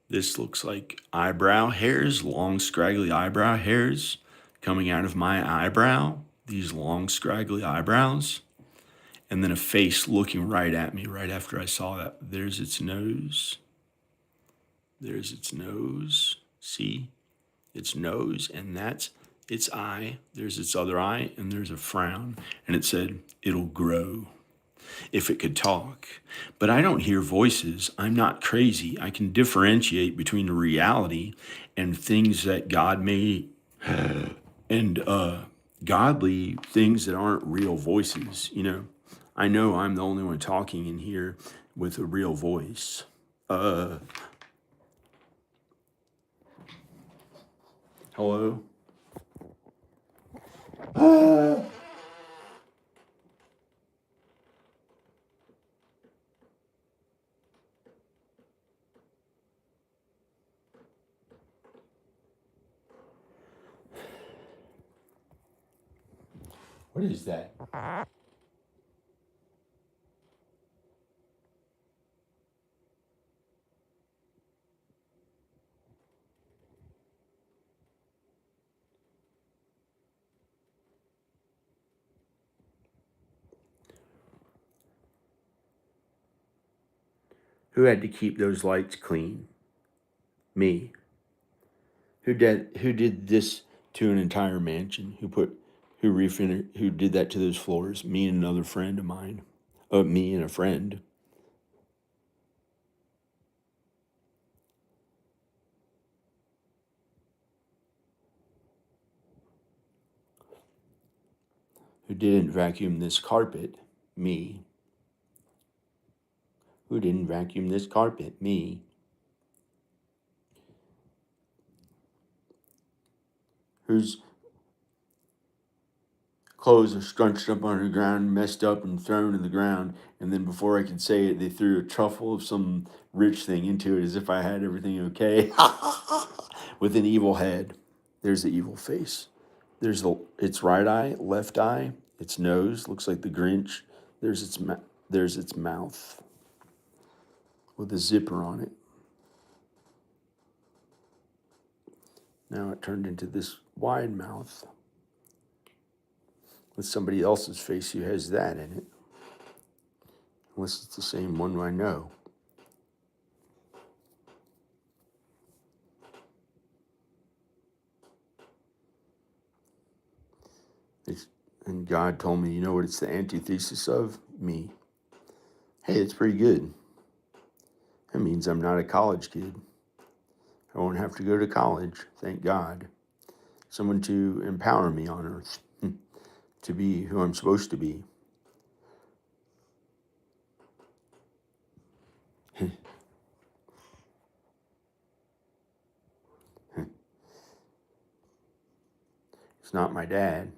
This looks like eyebrow hairs, long scraggly eyebrow hairs coming out of my eyebrow. These long scraggly eyebrows. And then a face looking right at me right after I saw that. There's its nose. There's its nose. See? Its nose. And that's its eye. There's its other eye. And there's a frown. And it said, it'll grow. If it could talk. But I don't hear voices. I'm not crazy. I can differentiate between the reality and things that God made and godly things that aren't real voices. You know I'm the only one talking in here with a real voice. Hello? What is that? Who had to keep those lights clean? Me. Who did this to an entire mansion? Who put who did that to those floors? Me and another friend of mine. Me and a friend. Who didn't vacuum this carpet? Me. Who didn't vacuum this carpet? Me. Whose clothes are scrunched up on the ground, messed up and thrown in the ground, and then before I could say it, they threw a truffle of some rich thing into it as if I had everything okay. With an evil head. There's the evil face. There's its right eye, left eye, its nose, looks like the Grinch. There's its mouth with a zipper on it. Now it turned into this wide mouth with somebody else's face who has that in it. Unless it's the same one I know. And God told me, you know what it's the antithesis of? Me. Hey, it's pretty good. That means I'm not a college kid. I won't have to go to college, thank God. Someone to empower me on earth to be who I'm supposed to be. It's not my dad.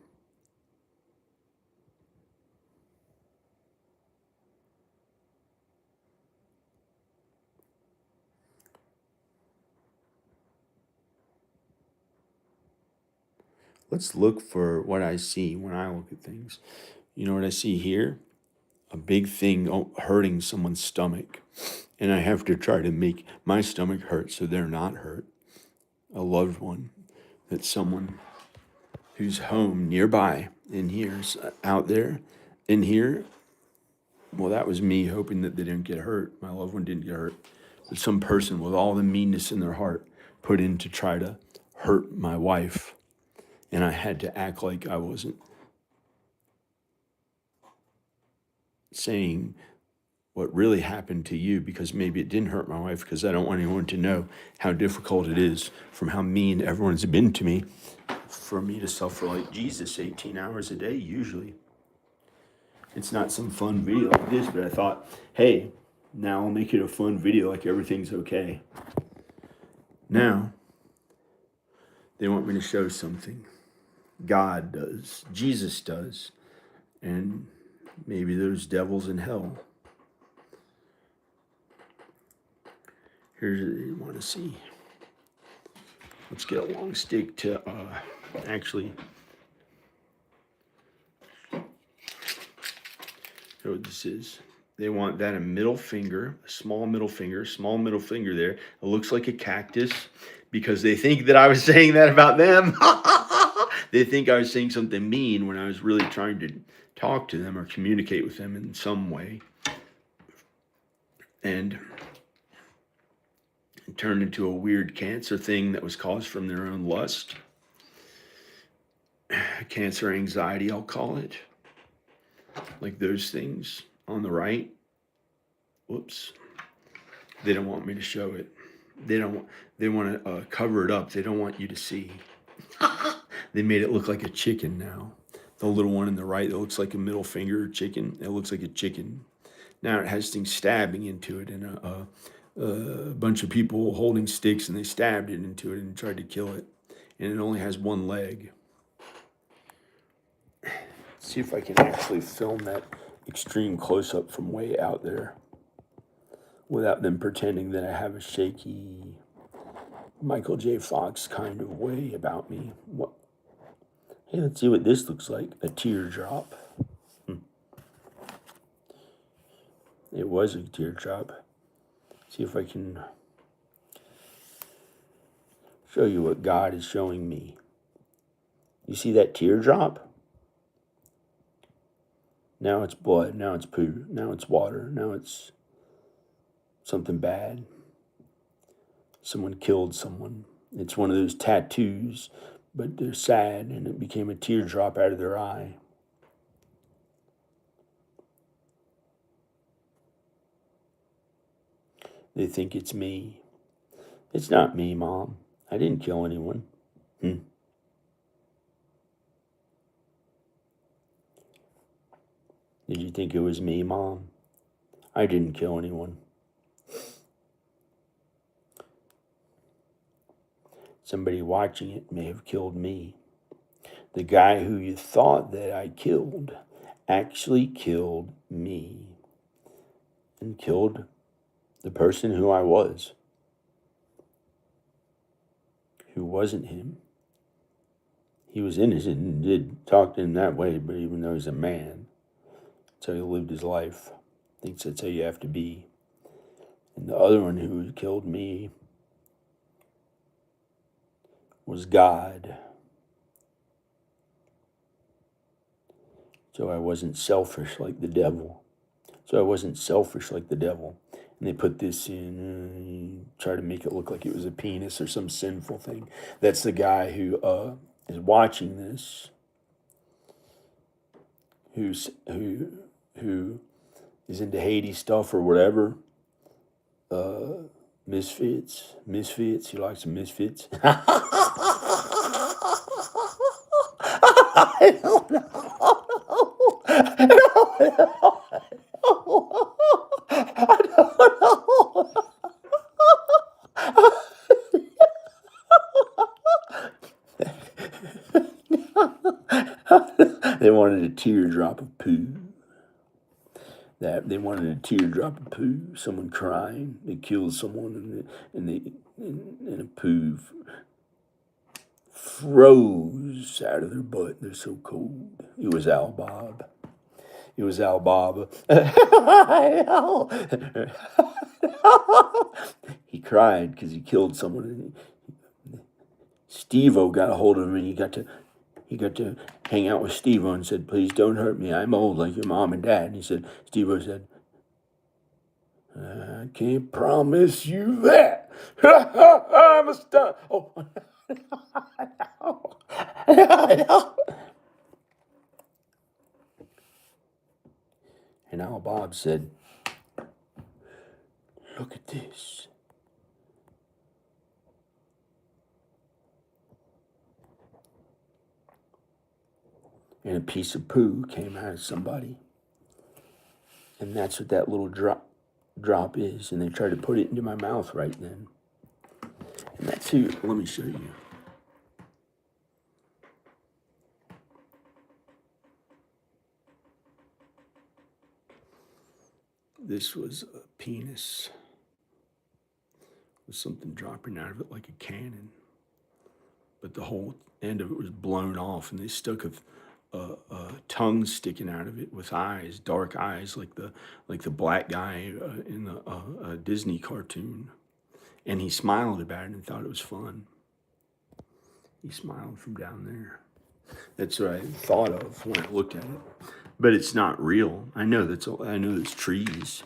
Let's look for what I see when I look at things. You know what I see here? A big thing hurting someone's stomach. And I have to try to make my stomach hurt so they're not hurt. A loved one, that someone who's home nearby in here, out there, in here. Well, that was me hoping that they didn't get hurt. My loved one didn't get hurt. But some person with all the meanness in their heart put in to try to hurt my wife. And I had to act like I wasn't saying what really happened to you, because maybe it didn't hurt my wife, because I don't want anyone to know how difficult it is from how mean everyone's been to me for me to suffer like Jesus 18 hours a day usually. It's not some fun video like this, but I thought, hey, now I'll make it a fun video like everything's okay. Now, they want me to show something. God does. Jesus does. And maybe there's devils in hell. Here's what you want to see. Let's get a long stick to actually show what this is. They want that a middle finger, a small middle finger there. It looks like a cactus because they think that I was saying that about them. They think I was saying something mean when I was really trying to talk to them or communicate with them in some way. And it turned into a weird cancer thing that was caused from their own lust. Cancer anxiety, I'll call it. Like those things on the right. Whoops. They don't want me to show it. They want to cover it up. They don't want you to see. They made it look like a chicken now. The little one on the right that looks like a middle finger chicken. It looks like a chicken. Now it has things stabbing into it, and a bunch of people holding sticks, and they stabbed it into it and tried to kill it. And it only has one leg. Let's see if I can actually film that extreme close-up from way out there without them pretending that I have a shaky Michael J. Fox kind of way about me. What? Hey, let's see what this looks like. A teardrop. It was a teardrop. See if I can show you what God is showing me. You see that teardrop? Now it's blood. Now it's poo. Now it's water. Now it's something bad. Someone killed someone. It's one of those tattoos but they're sad, and it became a teardrop out of their eye. They think it's me. It's not me, Mom. I didn't kill anyone. Did you think it was me, Mom? I didn't kill anyone. Somebody watching it may have killed me. The guy who you thought that I killed actually killed me and killed the person who I was, who wasn't him. He was innocent and did talk to him that way, but even though he's a man, that's how he lived his life. Thinks that's how you have to be. And the other one who killed me was God. So I wasn't selfish like the devil. And they put this in, try to make it look like it was a penis or some sinful thing. That's the guy who is watching this, who is into Haiti stuff or whatever. Misfits. He likes some misfits. I don't know. They wanted a teardrop of poo. They wanted a teardrop of poo. Someone crying. They killed someone, and a poo froze out of their butt. They're so cold. It was Al Bob. He cried because he killed someone. Steve-O got a hold of him, and he got to hang out with Steve-O and said, "Please don't hurt me. I'm old like your mom and dad." And he said, Steve-O said, "I can't promise you that." I'm a stunt. Oh. And Al Bob said, "Look at this." And a piece of poo came out of somebody. And that's what that little drop is. And they tried to put it into my mouth right then. And that's who, let me show you. This was a penis with something dropping out of it like a cannon. But the whole end of it was blown off, and they stuck a tongue sticking out of it with eyes, dark eyes, like the black guy in the Disney cartoon. And he smiled about it and thought it was fun. He smiled from down there. That's what I thought of when I looked at it. But it's not real. I know there's trees.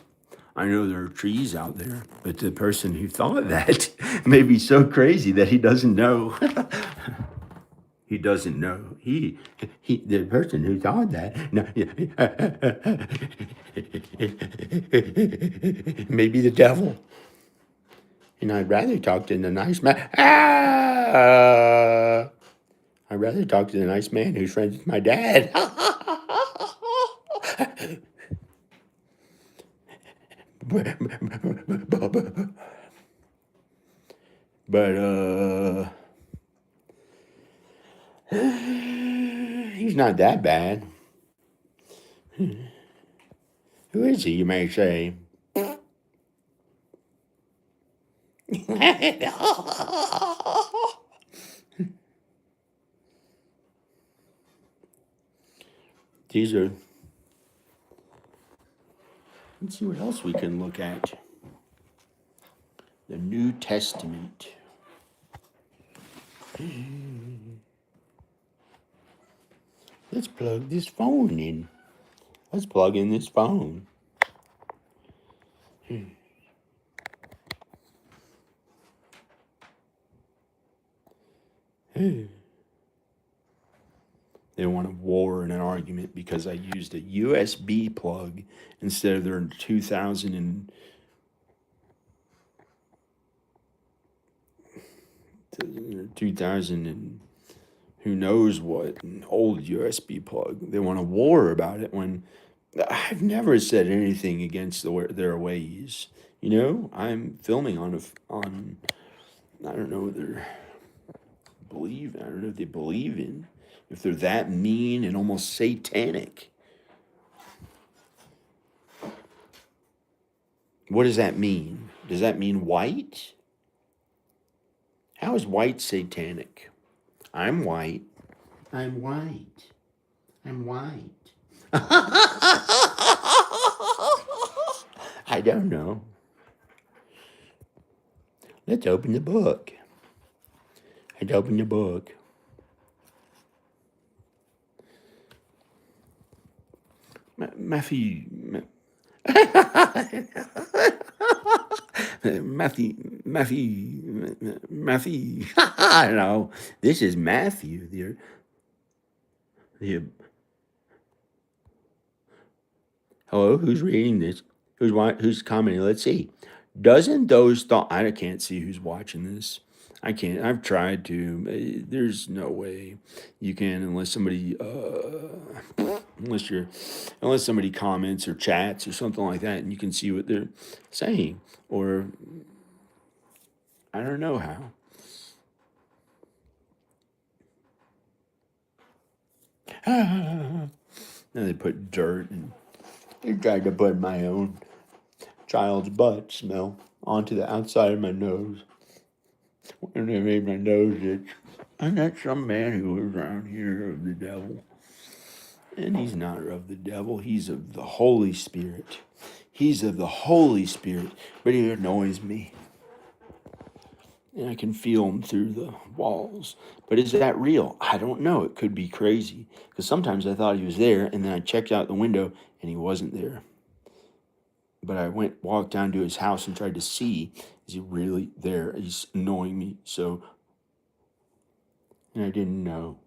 I know there are trees out there, but the person who thought that may be so crazy that he doesn't know. He doesn't know. The person who thought that, no, maybe the devil. And I'd rather talk to the nice man. I'd rather talk to the nice man who's friends with my dad. But he's not that bad. Who is he, you may say? These are. Let's see what else we can look at. The New Testament. Let's plug this phone in. Let's plug in this phone. They want a war and an argument because I used a USB plug instead of their 2000 and who knows what, an old USB plug. They want a war about it when I've never said anything against their ways. I'm filming on I don't know what they're believe. I don't know if they believe in. If they're that mean and almost satanic. What does that mean? Does that mean white? How is white satanic? I'm white. I'm white. I'm white. I don't know. Let's open the book. Let's open the book. Matthew. Matthew. I don't know. This is Matthew. The Hello, who's reading this? Who's commenting? Let's see. Doesn't those thought? I can't see who's watching this. I can't. I've tried to. There's no way you can unless somebody unless somebody comments or chats or something like that, and you can see what they're saying. Or I don't know how. Now they put dirt and they tried to put my own child's butt smell onto the outside of my nose. And they made my nose itch. And that's some man who was around here of the devil. And he's not of the devil. He's of the Holy Spirit. He's of the Holy Spirit. But he annoys me. And I can feel him through the walls. But is that real? I don't know. It could be crazy. Because sometimes I thought he was there. And then I checked out the window and he wasn't there. But I walked down to his house and tried to see, is he really there? He's annoying me. So, and I didn't know.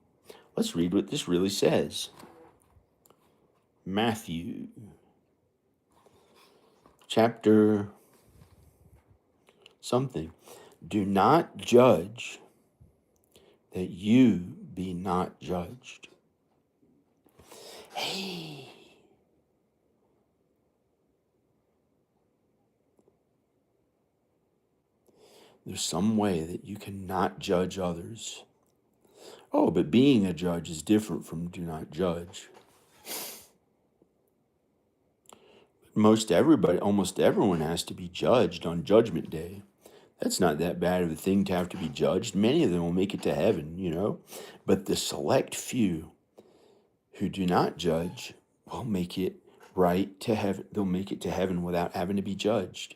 Let's read what this really says. Matthew, chapter something. Do not judge that you be not judged. Hey. There's some way that you cannot judge others. Oh, but being a judge is different from do not judge. Almost everyone has to be judged on Judgment Day. That's not that bad of a thing to have to be judged. Many of them will make it to heaven, But the select few who do not judge will make it right to heaven. They'll make it to heaven without having to be judged.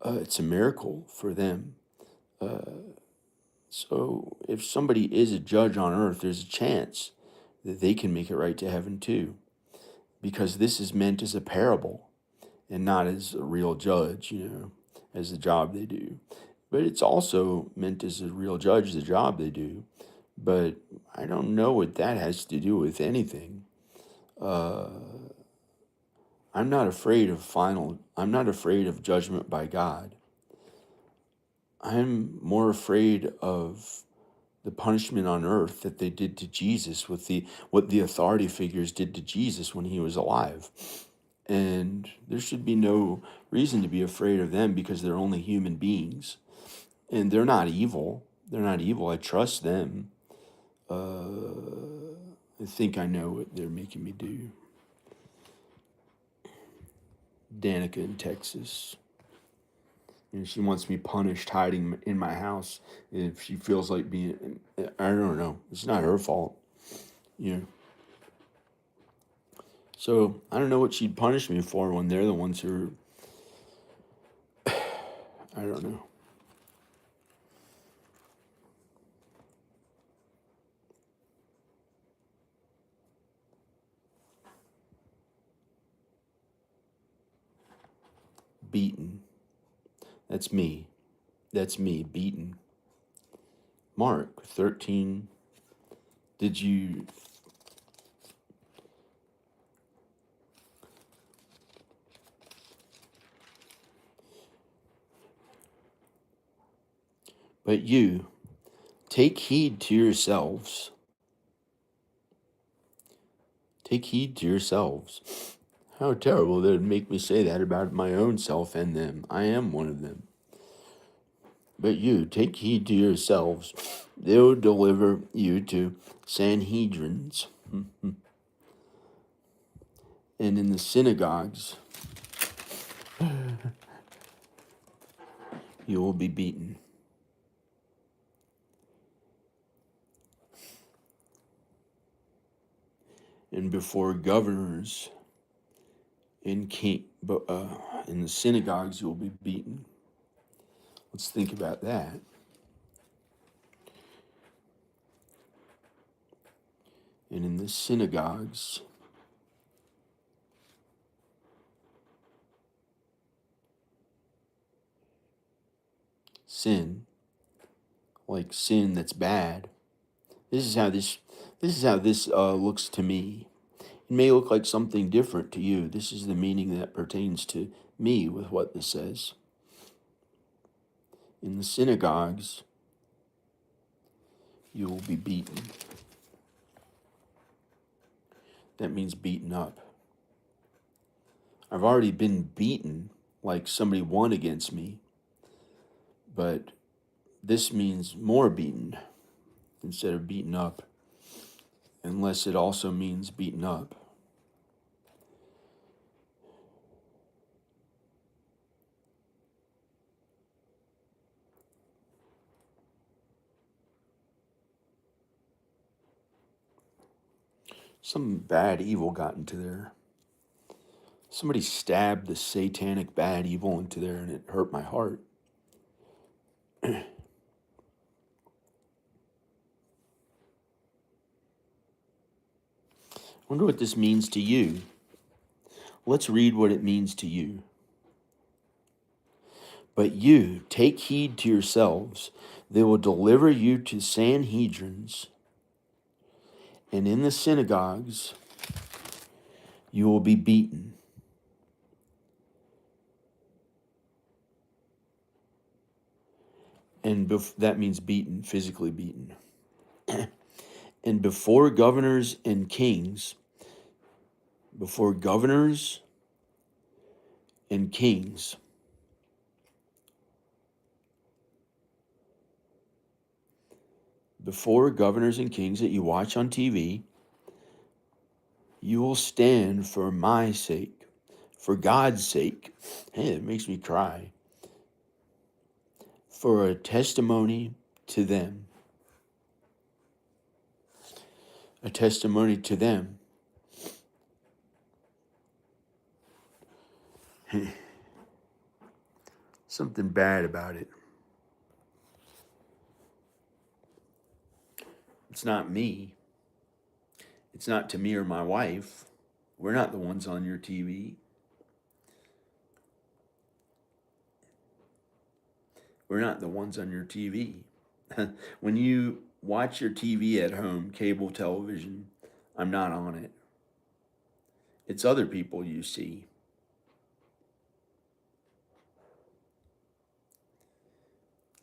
It's a miracle for them. So if somebody is a judge on earth, there's a chance that they can make it right to heaven too. Because this is meant as a parable and not as a real judge, as the job they do. But it's also meant as a real judge, the job they do. But I don't know what that has to do with anything. I'm not afraid of judgment by God. I'm more afraid of the punishment on earth that they did to Jesus with what the authority figures did to Jesus when he was alive. And there should be no reason to be afraid of them because they're only human beings. And they're not evil. They're not evil. I trust them. I think I know what they're making me do. Danica in Texas. She wants me punished hiding in my house if she feels like being, I don't know. It's not her fault. So I don't know what she'd punish me for when they're the ones who are, I don't know. Beaten. That's me. That's me, beaten. Mark 13:10. Did you But you, take heed to yourselves. Take heed to yourselves. How terrible that it would make me say that about my own self and them. I am one of them. But you, take heed to yourselves. They will deliver you to Sanhedrins. And in the synagogues, you will be beaten. And before governors in the synagogues, you will be beaten. Let's think about that. And in the synagogues, sin, like sin that's bad. This is how this looks to me. It may look like something different to you. This is the meaning that pertains to me with what this says. In the synagogues, you will be beaten. That means beaten up. I've already been beaten, like somebody won against me, but this means more beaten instead of beaten up, unless it also means beaten up. Some bad evil got into there. Somebody stabbed the satanic bad evil into there, and it hurt my heart. I wonder what this means to you. Let's read what it means to you. But you, take heed to yourselves. They will deliver you to Sanhedrins, and in the synagogues you will be beaten. And that means beaten, physically beaten. And before governors and kings, before governors and kings, before governors and kings that you watch on TV, you will stand for my sake, for God's sake. Hey, it makes me cry. For a testimony to them. A testimony to them. Something bad about it. It's not me. It's not to me or my wife. We're not the ones on your TV. We're not the ones on your TV. When you watch your TV at home, cable television, I'm not on it. It's other people you see.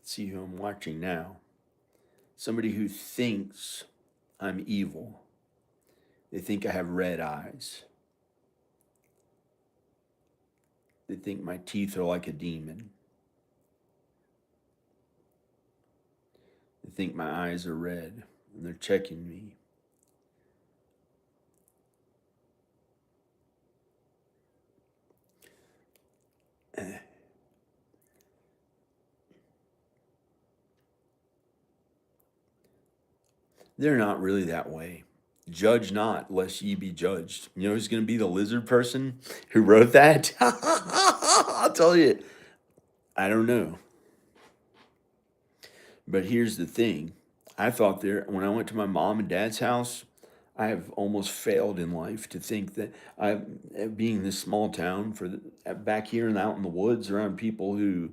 Let's see who I'm watching now. Somebody who thinks I'm evil. They think I have red eyes. They think my teeth are like a demon. They think my eyes are red, and they're checking me. They're not really that way. Judge not, lest ye be judged. You know who's going to be the lizard person who wrote that? I'll tell you. I don't know. But here's the thing. I thought when I went to my mom and dad's house, I have almost failed in life to think that being this small town back here and out in the woods around people who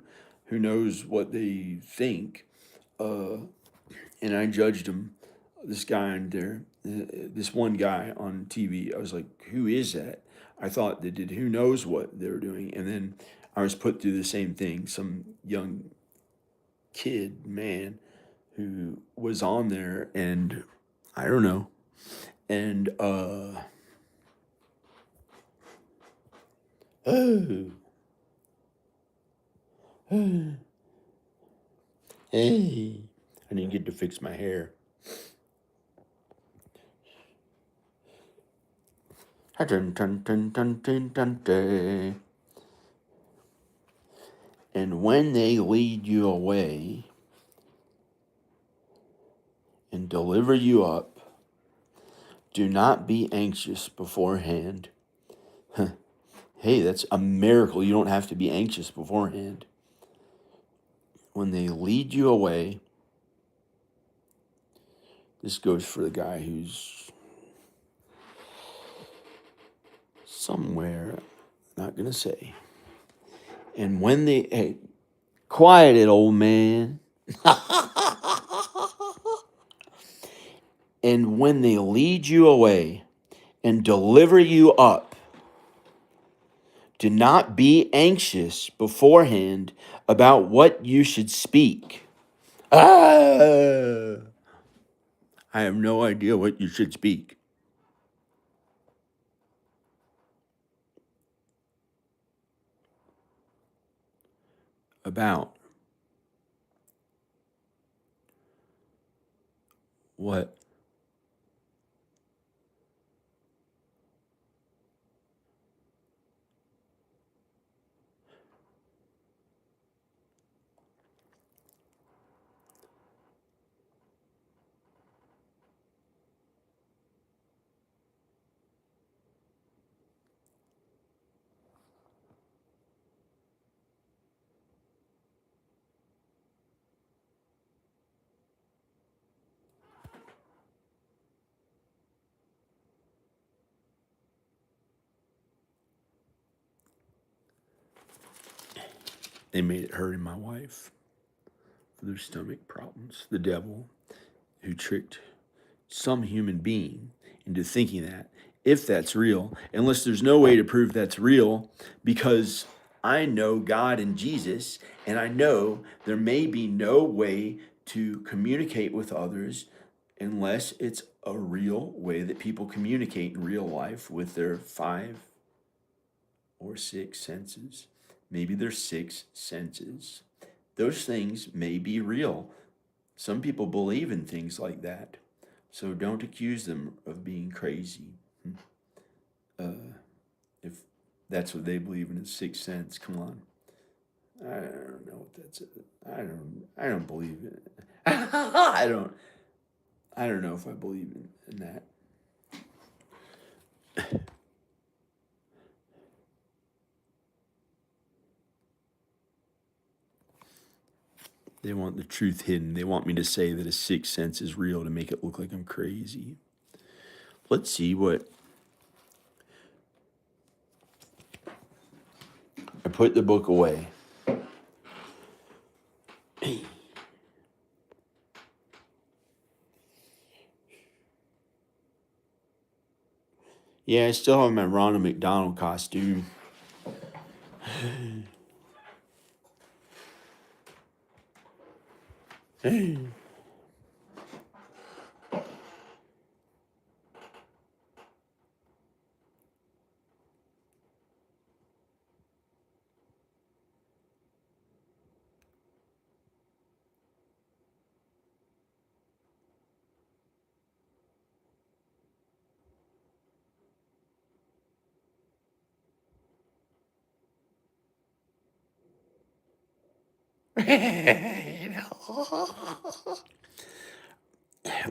knows what they think, and I judged them this guy on there, this one guy on TV. I was like, who is that? I thought they did who knows what they were doing. And then I was put through the same thing. Some young kid, man, who was on there, and I don't know. And, oh, hey, I didn't get to fix my hair. Dun, dun, dun, dun, dun, dun, dun. And when they lead you away and deliver you up, do not be anxious beforehand. Hey, that's a miracle. You don't have to be anxious beforehand. When they lead you away, this goes for the guy who's somewhere, not going to say. And when they, hey, quiet it, old man. And when they lead you away and deliver you up, do not be anxious beforehand about what you should speak. I have no idea what you should speak. About what? They made it hurting my wife for their stomach problems. The devil who tricked some human being into thinking that, if that's real, unless there's no way to prove that's real, because I know God and Jesus, and I know there may be no way to communicate with others unless it's a real way that people communicate in real life with their 5 or 6 senses. Maybe there's 6 senses. Those things may be real. Some people believe in things like that. So don't accuse them of being crazy. If that's what they believe in is 6 sense, come on. I don't know what that's. I don't believe in it. I don't know if I believe in that. They want the truth hidden. They want me to say that a 6 sense is real to make it look like I'm crazy. Let's see what. I put the book away. Yeah, I still have my Ronald McDonald costume.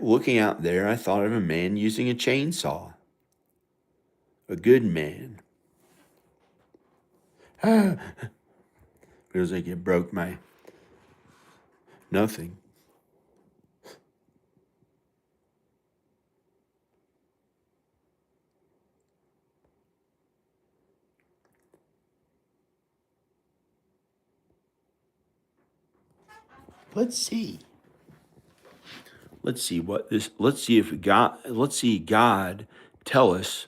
Looking out there, I thought of a man using a chainsaw. A good man. Feels like it broke my nothing. Let's see. Let's see God tell us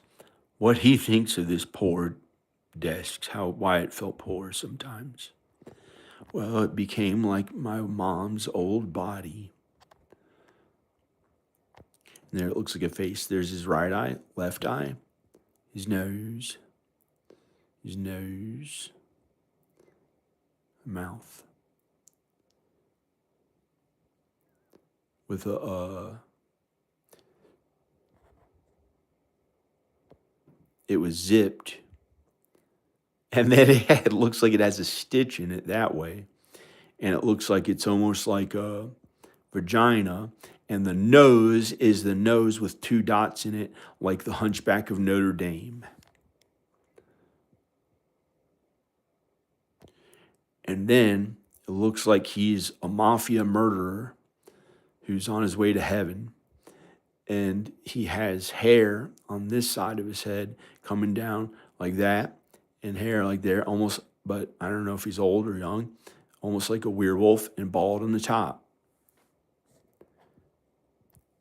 what he thinks of this poor desk, why it felt poor sometimes. Well, it became like my mom's old body. And there it looks like a face. There's his right eye, left eye, his nose, mouth. With it was zipped. And then it looks like it has a stitch in it that way. And it looks like it's almost like a vagina. And the nose is the nose with two dots in it, like the Hunchback of Notre Dame. And then it looks like he's a mafia murderer who's on his way to heaven. And he has hair on this side of his head coming down like that, and hair like there, almost, but I don't know if he's old or young, almost like a werewolf, and bald on the top.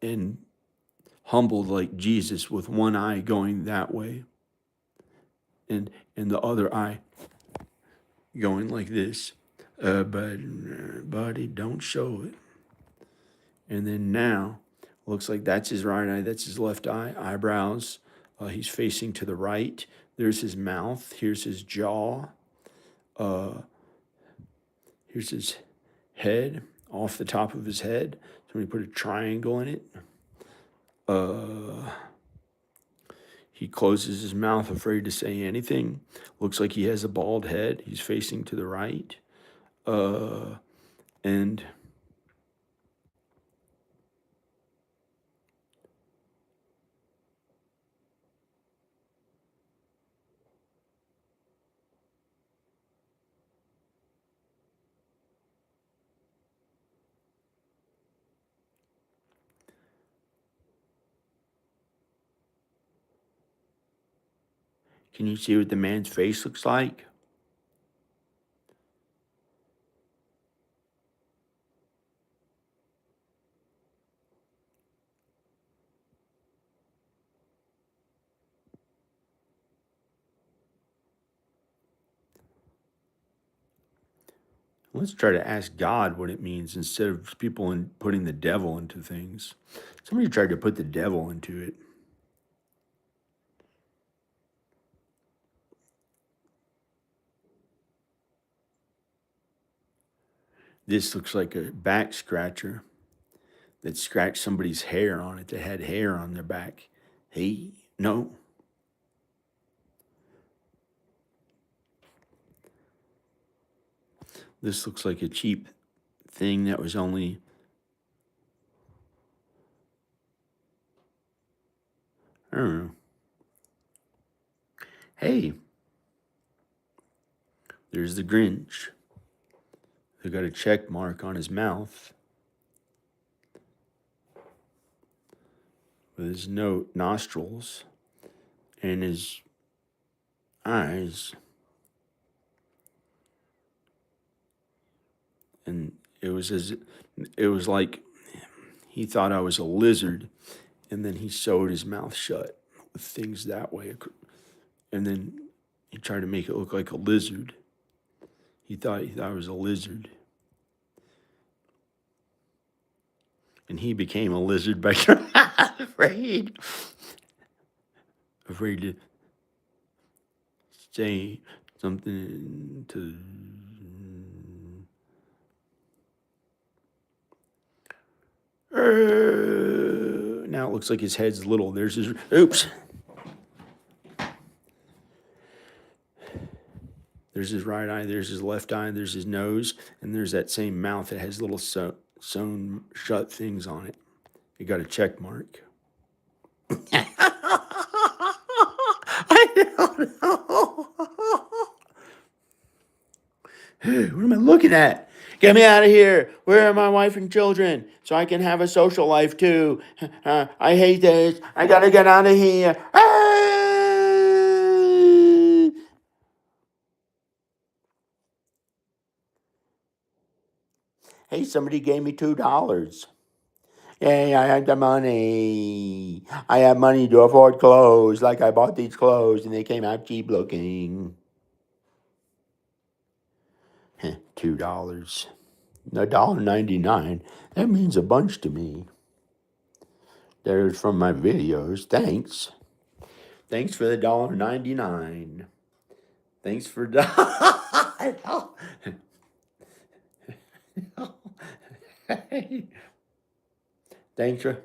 And humbled like Jesus with one eye going that way, and the other eye going like this. But buddy, don't show it. And then now, looks like that's his right eye, that's his left eye, eyebrows. He's facing to the right. There's his mouth. Here's his jaw. Here's his head, off the top of his head. Somebody put a triangle in it. He closes his mouth, afraid to say anything. Looks like he has a bald head. He's facing to the right. And can you see what the man's face looks like? Let's try to ask God what it means instead of people putting the devil into things. Somebody tried to put the devil into it. This looks like a back scratcher that scratched somebody's hair on it, that had hair on their back. Hey, no. This looks like a cheap thing that was only, I don't know. Hey, there's the Grinch. They got a check mark on his mouth with his nostrils and his eyes. And it was like he thought I was a lizard, and then he sewed his mouth shut with things that way. And then he tried to make it look like a lizard. He thought I was a lizard. And he became a lizard by afraid to say something to. Now it looks like his head's little. There's his. Oops. There's his right eye. There's his left eye. There's his nose. And there's that same mouth that has little sewn shut things on it. It got a check mark. I don't know. What am I looking at? Get me out of here. Where are my wife and children? So I can have a social life too. I hate this. I gotta get out of here. Hey, somebody gave me $2. Yay, I had the money. I have money to afford clothes. Like I bought these clothes and they came out cheap looking. $2. $1.99. That means a bunch to me. There's from my videos. Thanks. Thanks for the $1.99. Thanks for thanks for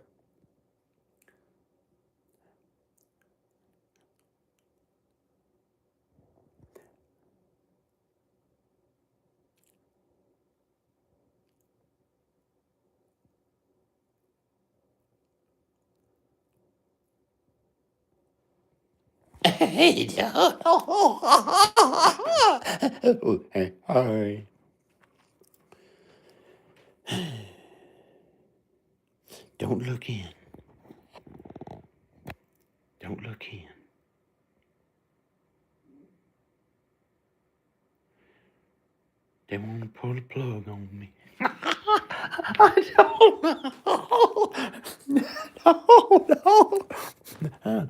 Hey, hi. Don't look in. Don't look in. They want to pull the plug on me. I don't know. No.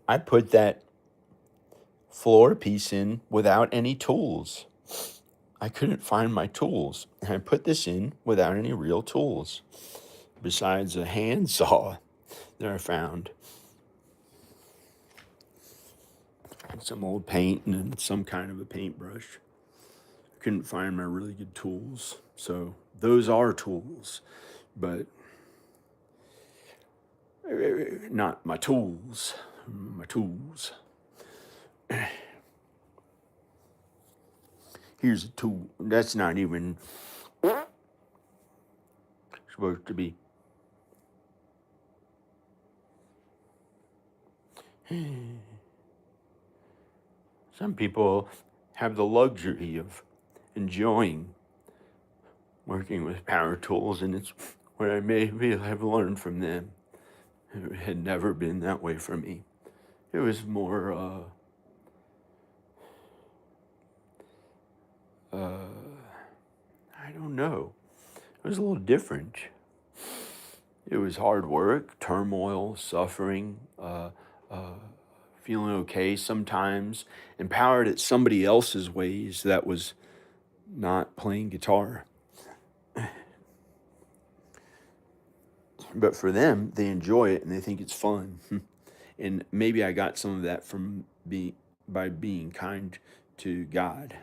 I put that floor piece in without any tools. I couldn't find my tools. And I put this in without any real tools, besides a handsaw that I found. And some old paint and some kind of a paintbrush. Couldn't find my really good tools. So those are tools, but not my tools. My tools. Here's a tool. That's not even supposed to be. Some people have the luxury of enjoying working with power tools, and it's what I maybe have learned from them. It had never been that way for me. It was more, I don't know. It was a little different. It was hard work, turmoil, suffering, feeling okay sometimes, empowered at somebody else's ways that was not playing guitar. But for them, they enjoy it and they think it's fun. And maybe I got some of that from by being kind to God.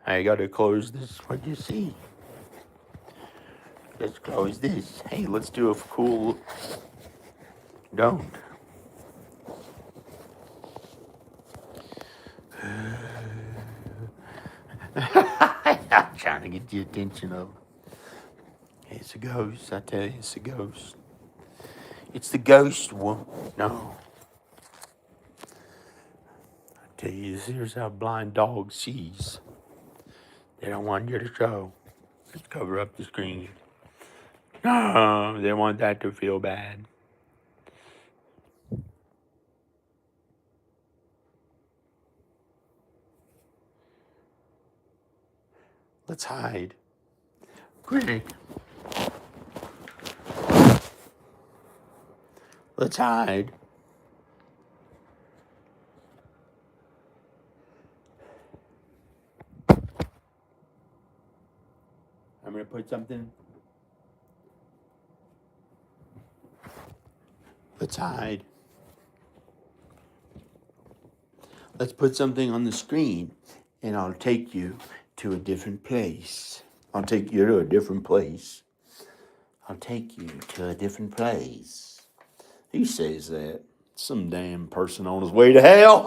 I gotta close this. What do you see? Let's close this. Hey, let's do a cool. Don't. I'm trying to get the attention of. It's a ghost. I tell you, it's a ghost. It's the ghost one. No. I tell you, here's how blind dogs sees. They don't want you to show. Let's cover up the screen. No, they want that to feel bad. Let's hide. Quick. Let's hide. I'm gonna put something. Let's hide. Let's put something on the screen and I'll take you to a different place. I'll take you to a different place. I'll take you to a different place. Who says that? Some damn person on his way to hell.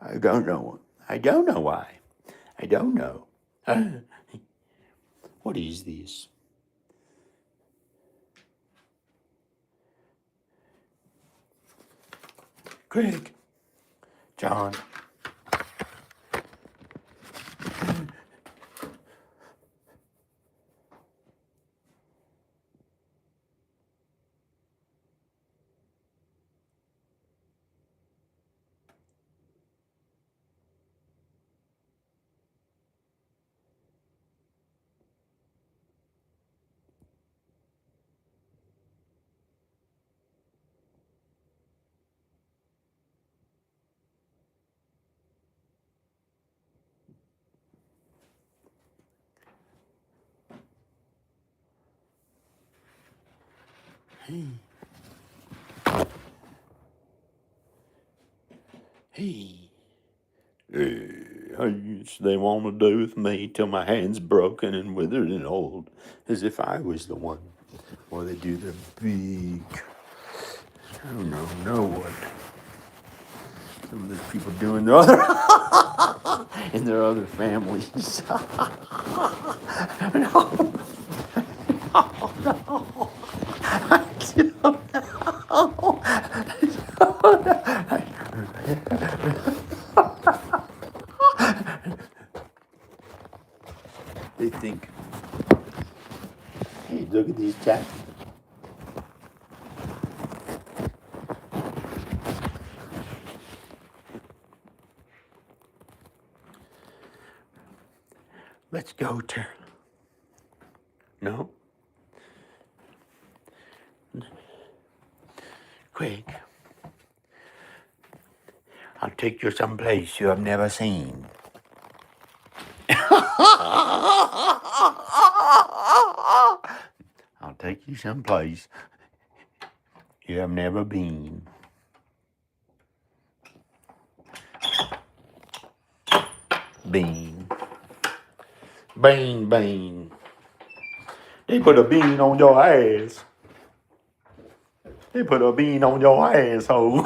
I don't know. I don't know why. I don't know. What is this? Craig. John. Hey. They want to do with me till my hand's broken and withered and old, as if I was the one. Or they do the big, I don't know what. Some of those people doing their other in their other families. No, they think, hey, look at these cats. Let's go to. No? Quick. I'll take you someplace you have never seen. I'll take you someplace you have never been. Bean. Bean, bean. They put a bean on your ass. They put a bean on your asshole.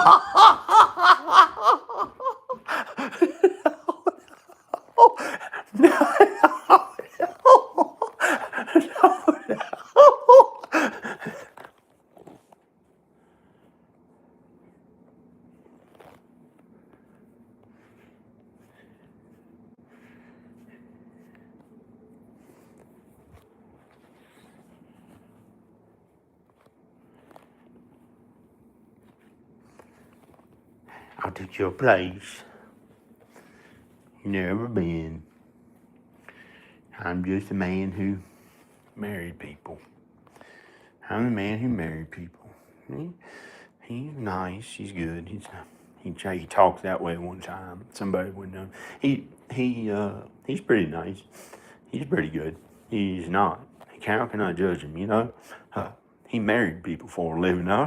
I'll take you a place you never been. I'm just a man who married people. I'm the man who married people. He's nice. He's good. He talked that way one time. Somebody would know. He's pretty nice. He's pretty good. He's not. How can I judge him? You know, he married people for a living. Now,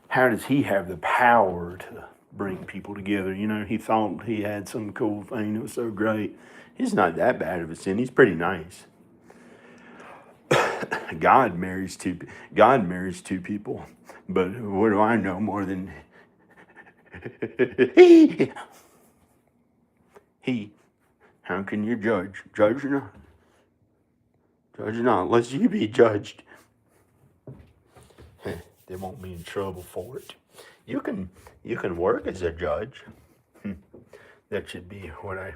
how does he have the power to bring people together? You know, he thought he had some cool thing that was so great. He's not that bad of a sin. He's pretty nice. God marries two people, but what do I know more than he? How can you judge? Judge not. Judge not, lest you be judged. They won't be in trouble for it. You can work as a judge. That should be what I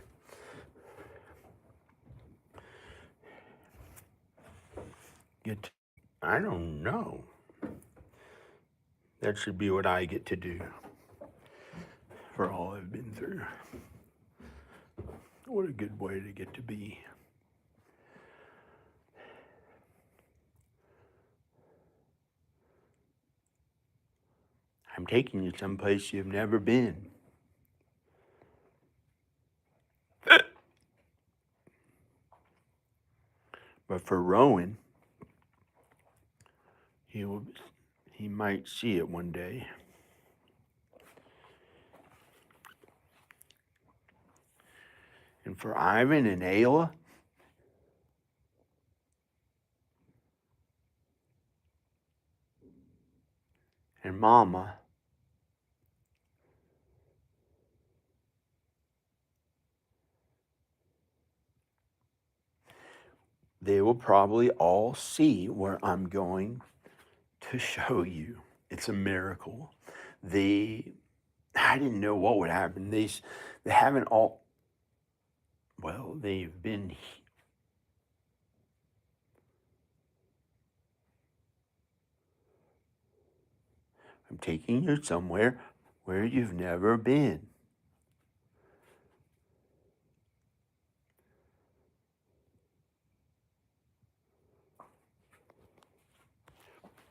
get to, I don't know. That should be what I get to do for all I've been through. What a good way to get to be. I'm taking you someplace you've never been. But for Rowan, he might see it one day. And for Ivan and Ayla, and Mama, they will probably all see where I'm going to show you. It's a miracle. I didn't know what would happen. They haven't all, well, they've been, I'm taking you somewhere where you've never been.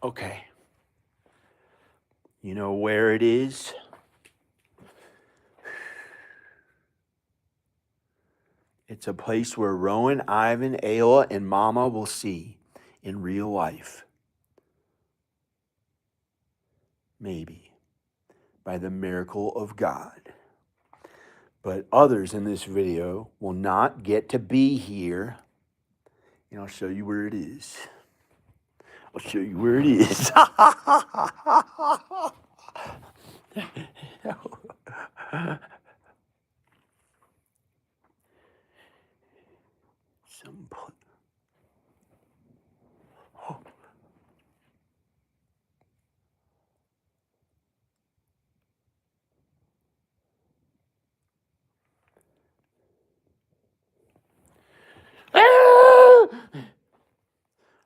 Okay. You know where it is? It's a place where Rowan, Ivan, Ayla, and Mama will see. in real life. Maybe by the miracle of God. But others in this video will not get to be here. And I'll show you where it is. I'll show you where it is.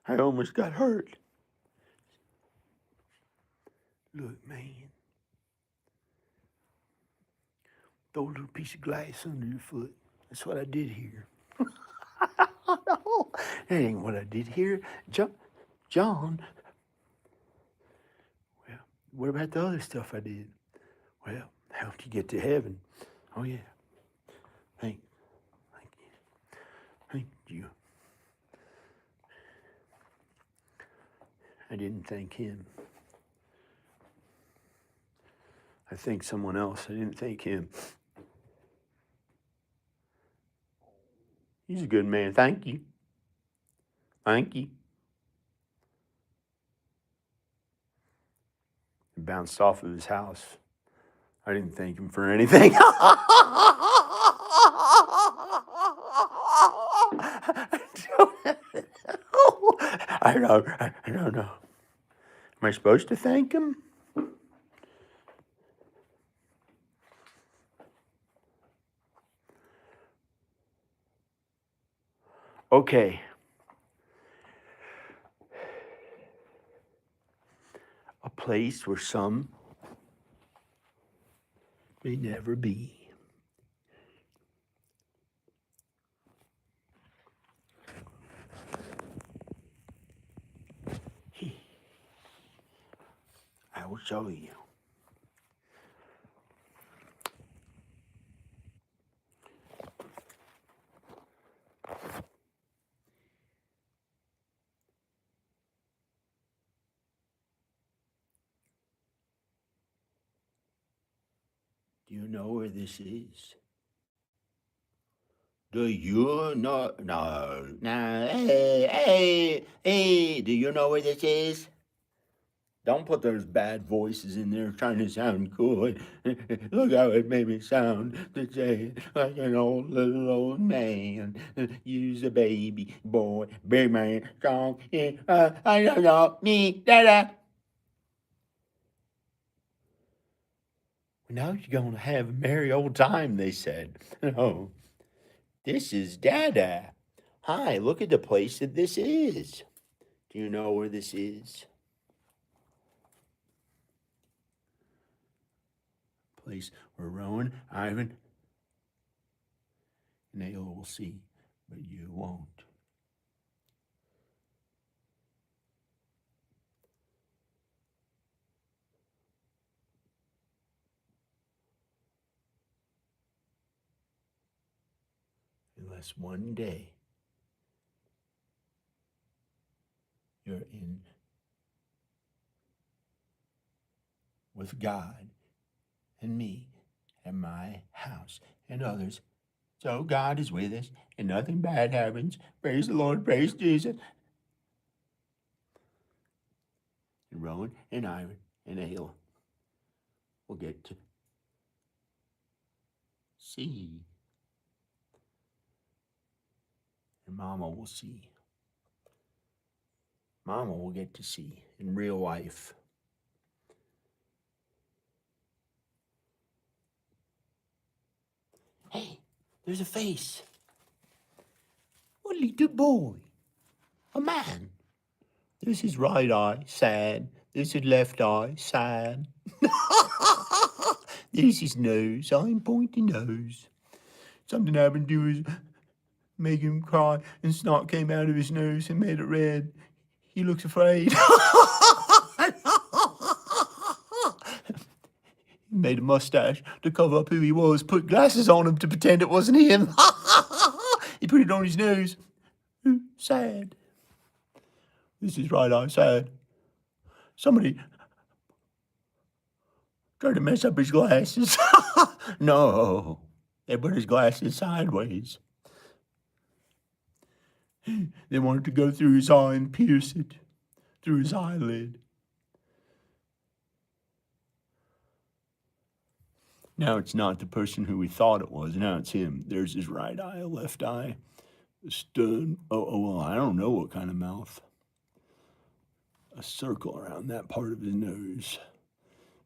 I almost got hurt. Look, man. Throw a little piece of glass under your foot. That's what I did here. No, that ain't what I did here. John. Well, what about the other stuff I did? Well, helped you get to heaven. Oh, yeah. Thank you. I didn't thank him. I thanked someone else. I didn't thank him. He's a good man. Thank you. Thank you. He bounced off of his house. I didn't thank him for anything. I don't know. Am I supposed to thank him? Okay. A place where some may never be. I will show you. Do you know where this is? Do you know? No. Hey, do you know where this is? Don't put those bad voices in there trying to sound good. Look how it made me sound to say like an little old man. Use a baby boy, big man, strong. I don't know, me, da. Now you're going to have a merry old time, they said. No, this is Dada. Hi, look at the place that this is. Do you know where this is? Place where Rowan, Ivan, and Ayla will see, but you won't. Unless one day you're in with God and me and my house and others. So God is with us and nothing bad happens. Praise the Lord, praise Jesus. And Rowan and Ivan and Ayla will get to see. And Mama will see. Mama will get to see in real life. Hey, there's a face. A little boy. A man. There's his right eye, sad. There's his left eye, sad. There's his nose. I'm pointy nose. Something happened to his, make him cry, and snot came out of his nose and made it red. He looks afraid. He made a mustache to cover up who he was, put glasses on him to pretend it wasn't him. He put it on his nose. Sad. This is right eye sad. Somebody tried to mess up his glasses. No, they put his glasses sideways. They wanted to go through his eye and pierce it through his eyelid. Now it's not the person who we thought it was. Now it's him. There's his right eye, left eye, a stern. Well, I don't know what kind of mouth. A circle around that part of his nose,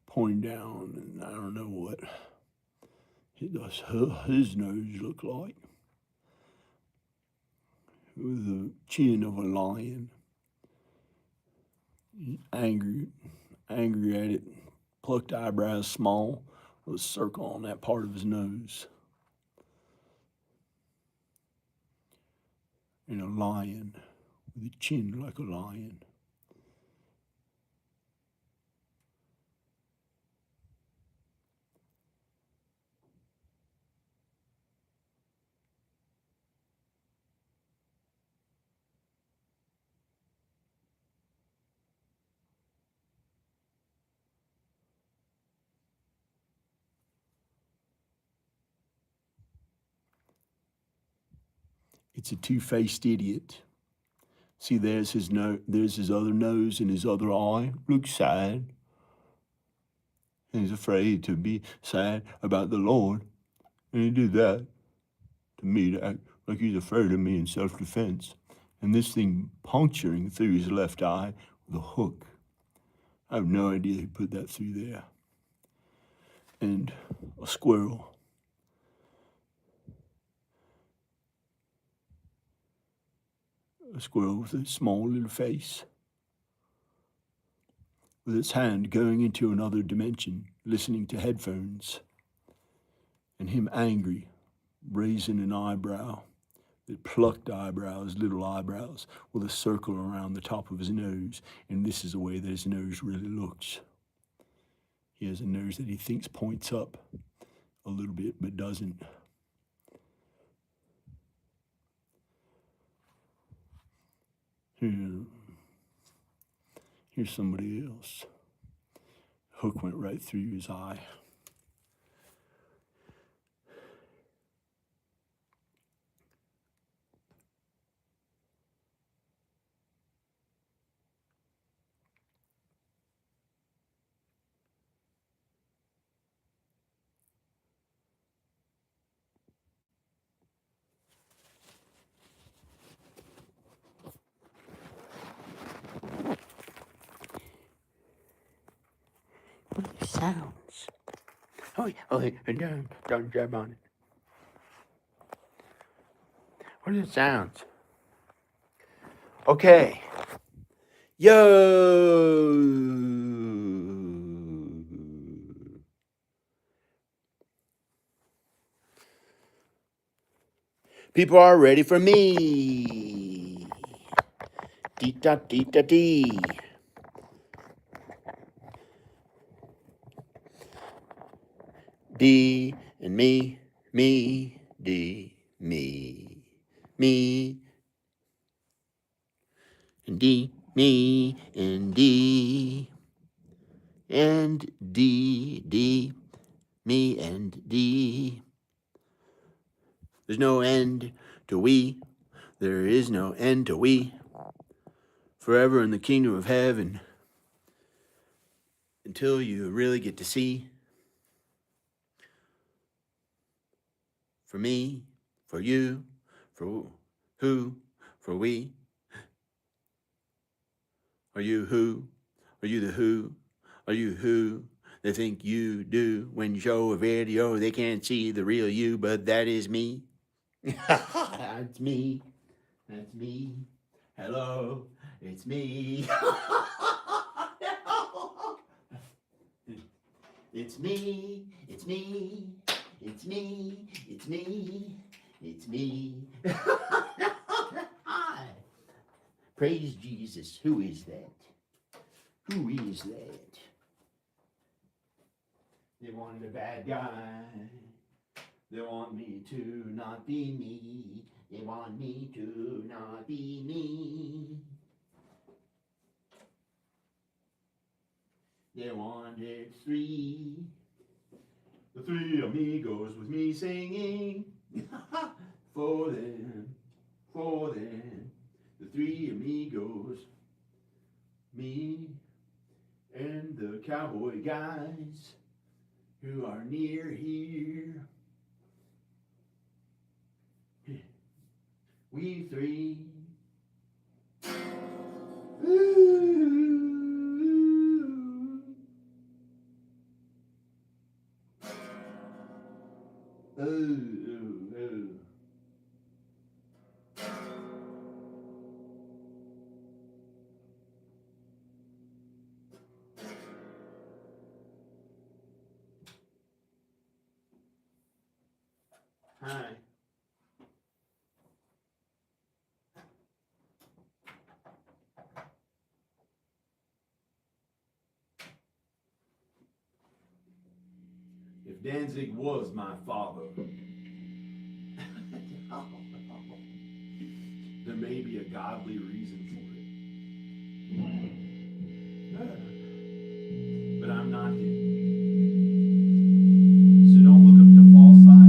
pointing down, and I don't know what his nose look like. With the chin of a lion. Angry at it. Plucked eyebrows small, with a circle on that part of his nose. And a lion, with a chin like a lion. It's a two-faced idiot. See, there's his there's his other nose and his other eye. Looks sad. And he's afraid to be sad about the Lord. And he did that to me, to act like he's afraid of me in self-defense. And this thing puncturing through his left eye with a hook. I have no idea he put that through there. And a squirrel. A squirrel with a small little face. With its hand going into another dimension, listening to headphones. And him angry, raising an eyebrow. The plucked eyebrows, little eyebrows, with a circle around the top of his nose. And this is the way that his nose really looks. He has a nose that he thinks points up a little bit, but doesn't. Here's somebody else. Hook went right through his eye. What are the sounds? Don't jump on it. What are the sounds? Okay. Yo! People are ready for me. Dee da dee da dee. D and me, D, me, and D, me, and D, and D, me, and D. There's no end to we, there is no end to we, forever in the kingdom of heaven, until you really get to see. For me, for you, for who, for we. Are you who? Are you the who? Are you who they think you do? When you show a video, they can't see the real you, but that is me. That's me. That's me. Hello, it's me. It's me. It's me. It's me. It's me. It's me. Hi. Praise Jesus. Who is that? Who is that? They wanted a bad guy. They want me to not be me. They want me to not be me. Yeah, one, two, three. The three amigos with me singing. For them, for them. The three amigos. Me and the cowboy guys who are near here. We three. Ooh. Oh, oh, oh. Hi. If Danzig was my father, there may be a godly reason for it. But I'm not him. So don't look up to false idols.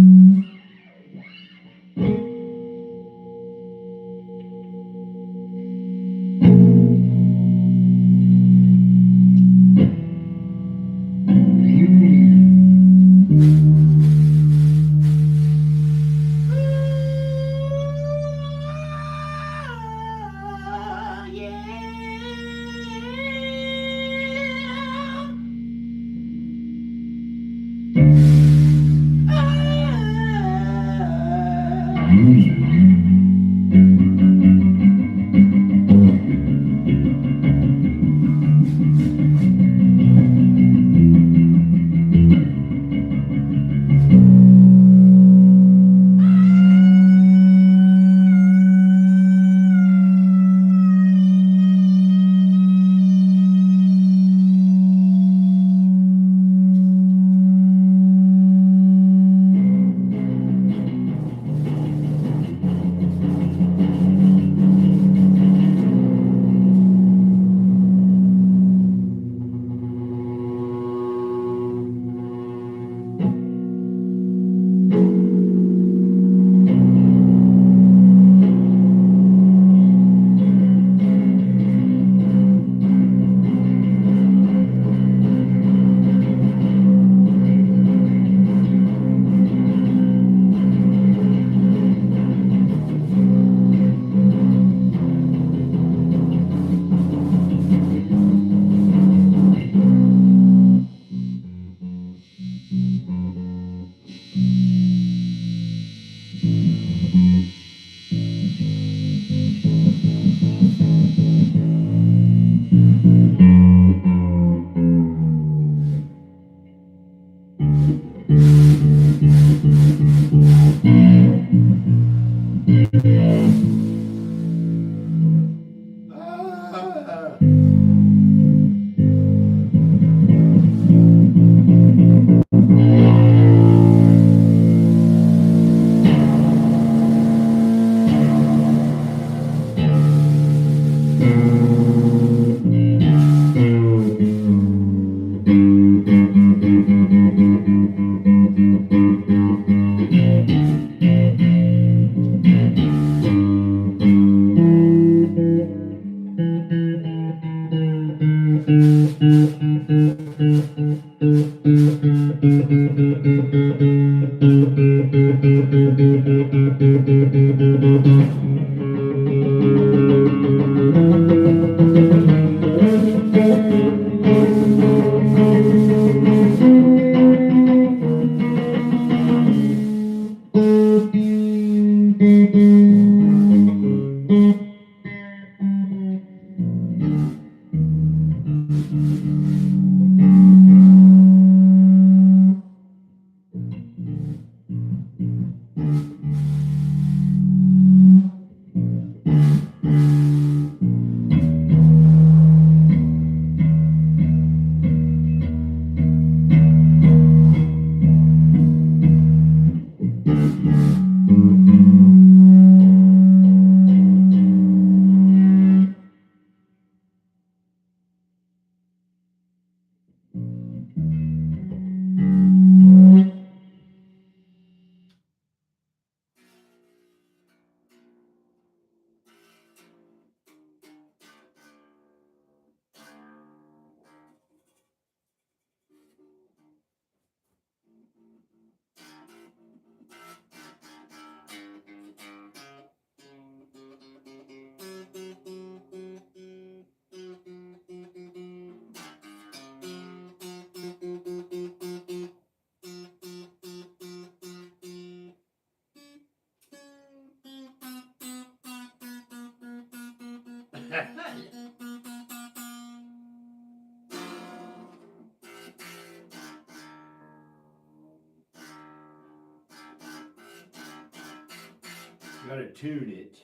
Gotta tune it.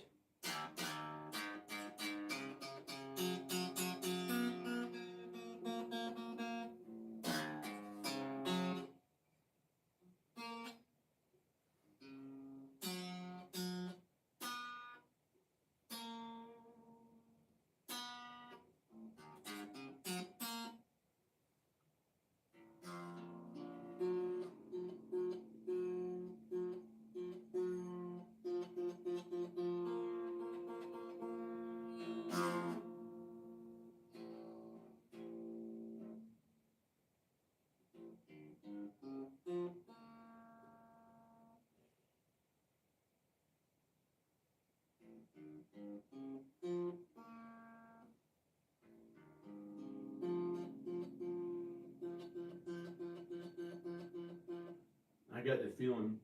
I got the feeling.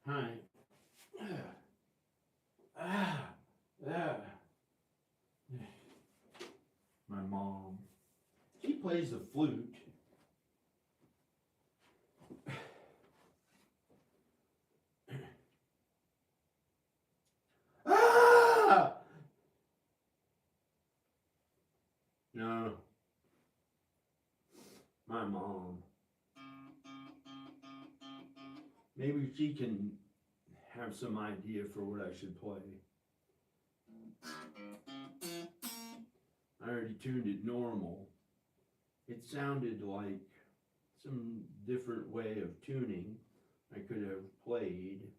Hi. My mom. She plays the flute. No. My mom. Maybe she can have some idea for what I should play. I already tuned it normal. It sounded like some different way of tuning I could have played.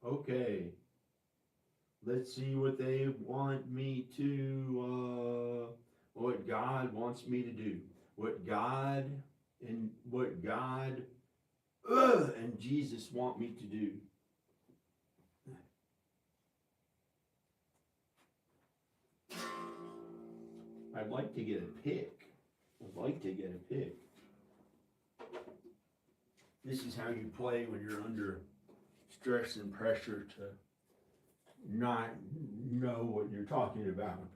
Okay. Let's see what they want me to, what God wants me to do. What God and Jesus want me to do. I'd like to get a pick. This is how you play when you're under stress and pressure to not know what you're talking about.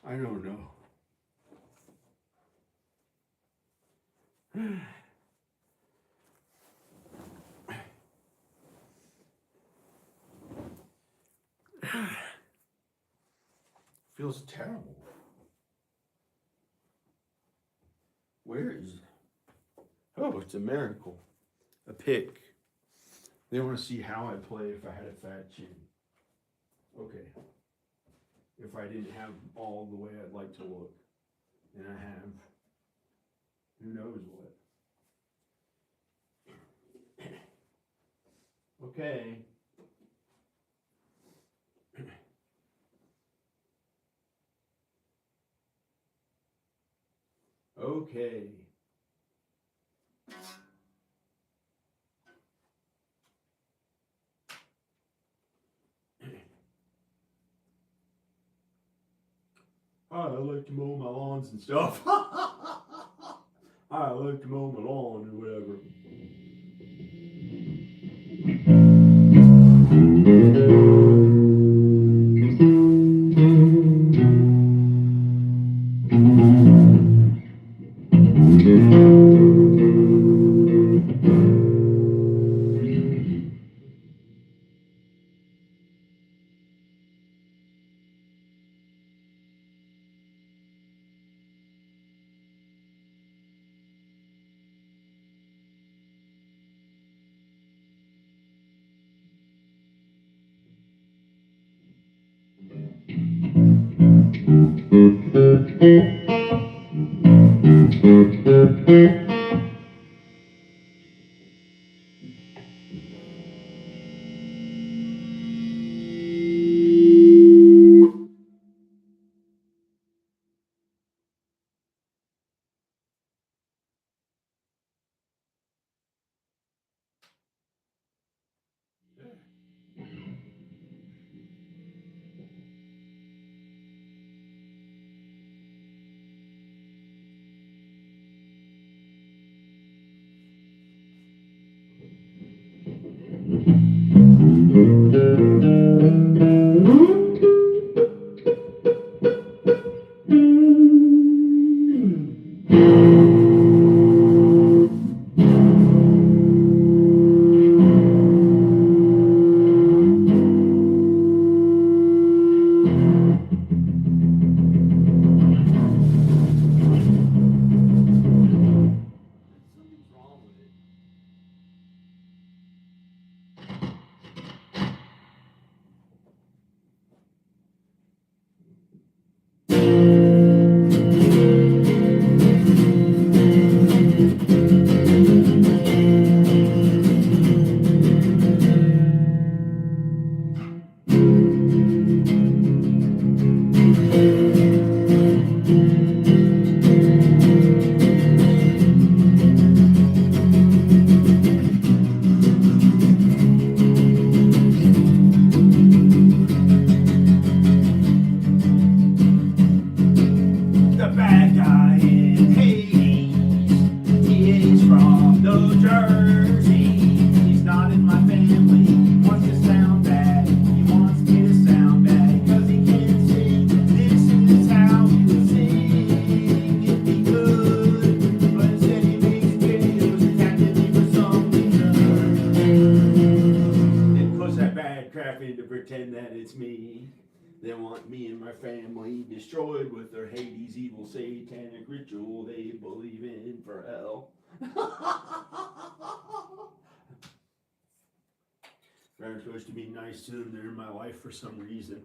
I don't know. Feels terrible. Where is it? Oh, it's a miracle. A pick. They want to see how I play if I had a fat chin. Okay. If I didn't have all the way I'd like to look. And I have. Who knows what. Okay. Okay. I like to mow my lawns and stuff. I like to mow my lawn or whatever. pretend that it's me. They want me and my family destroyed with their Hades evil satanic ritual they believe in for hell. I'm supposed to be nice to them. They're in my life for some reason.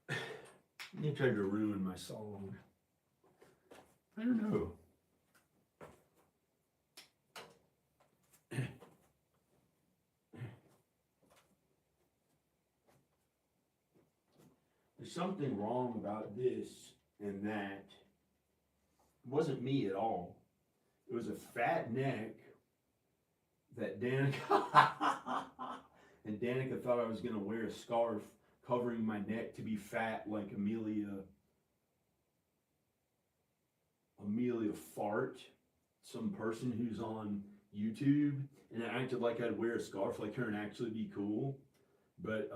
They tried to ruin my song. I don't know. There's something wrong about this and that. It wasn't me at all. It was a fat neck that Danica and Danica thought I was gonna wear a scarf covering my neck to be fat like Amelia Fart, some person who's on YouTube, and I acted like I'd wear a scarf like her and actually be cool. But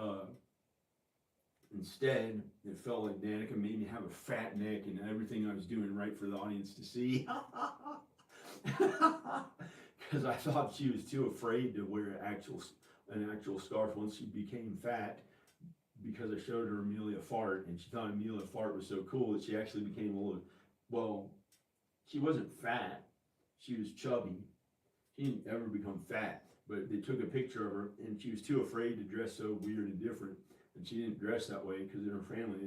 instead, it felt like Danica made me have a fat neck and everything I was doing right for the audience to see. Because I thought she was too afraid to wear an actual scarf once she became fat, because I showed her Amelia Fart, and she thought Amelia Fart was so cool that she actually became a little, well, she wasn't fat, she was chubby. She didn't ever become fat, but they took a picture of her, and she was too afraid to dress so weird and different, and she didn't dress that way because in her family,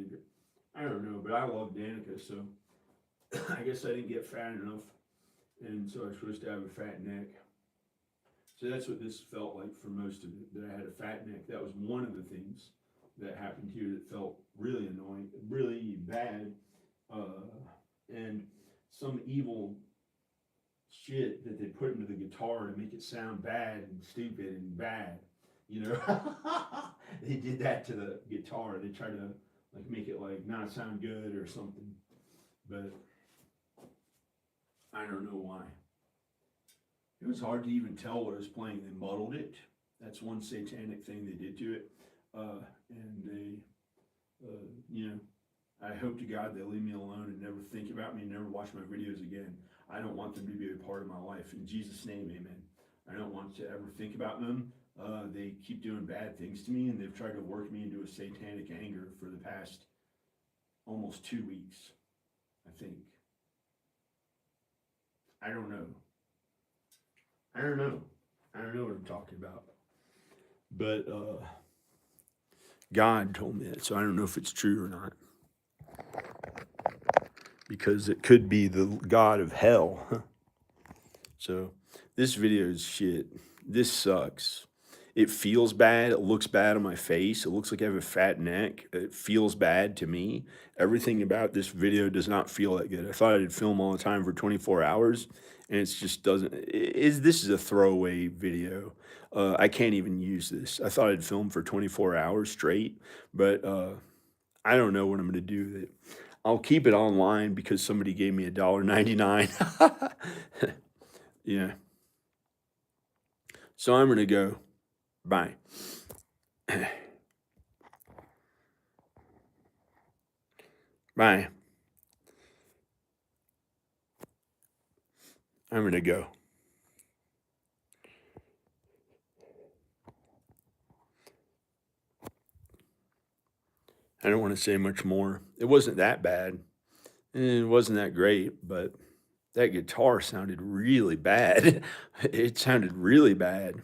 I don't know, but I love Danica, so I guess I didn't get fat enough, and so I was supposed to have a fat neck. So that's what this felt like for most of it, that I had a fat neck. That was one of the things that happened here that felt really annoying, really bad, and some evil shit that they put into the guitar to make it sound bad and stupid and bad, you know. They did that to the guitar. They tried to like make it like not sound good or something, but I don't know why. It was hard to even tell what I was playing. They muddled it. That's one satanic thing they did to it. And they, you know, I hope to God they leave me alone and never think about me and never watch my videos again. I don't want them to be a part of my life. In Jesus' name, amen. I don't want to ever think about them. They keep doing bad things to me, and they've tried to work me into a satanic anger for the past almost 2 weeks, I think. I don't know. I don't know what I'm talking about. But God told me that, so I don't know if it's true or not. Because it could be the God of hell. So this video is shit. This sucks. It feels bad. It looks bad on my face. It looks like I have a fat neck. It feels bad to me. Everything about this video does not feel that good. I thought I'd film all the time for 24 hours, and it just doesn't. This is a throwaway video. I can't even use this. I thought I'd film for 24 hours straight, but I don't know what I'm going to do with it. I'll keep it online because somebody gave me $1.99. Yeah. So I'm going to go. Bye. Bye. I'm going to go. I don't want to say much more. It wasn't that bad. It wasn't that great, but that guitar sounded really bad. It sounded really bad.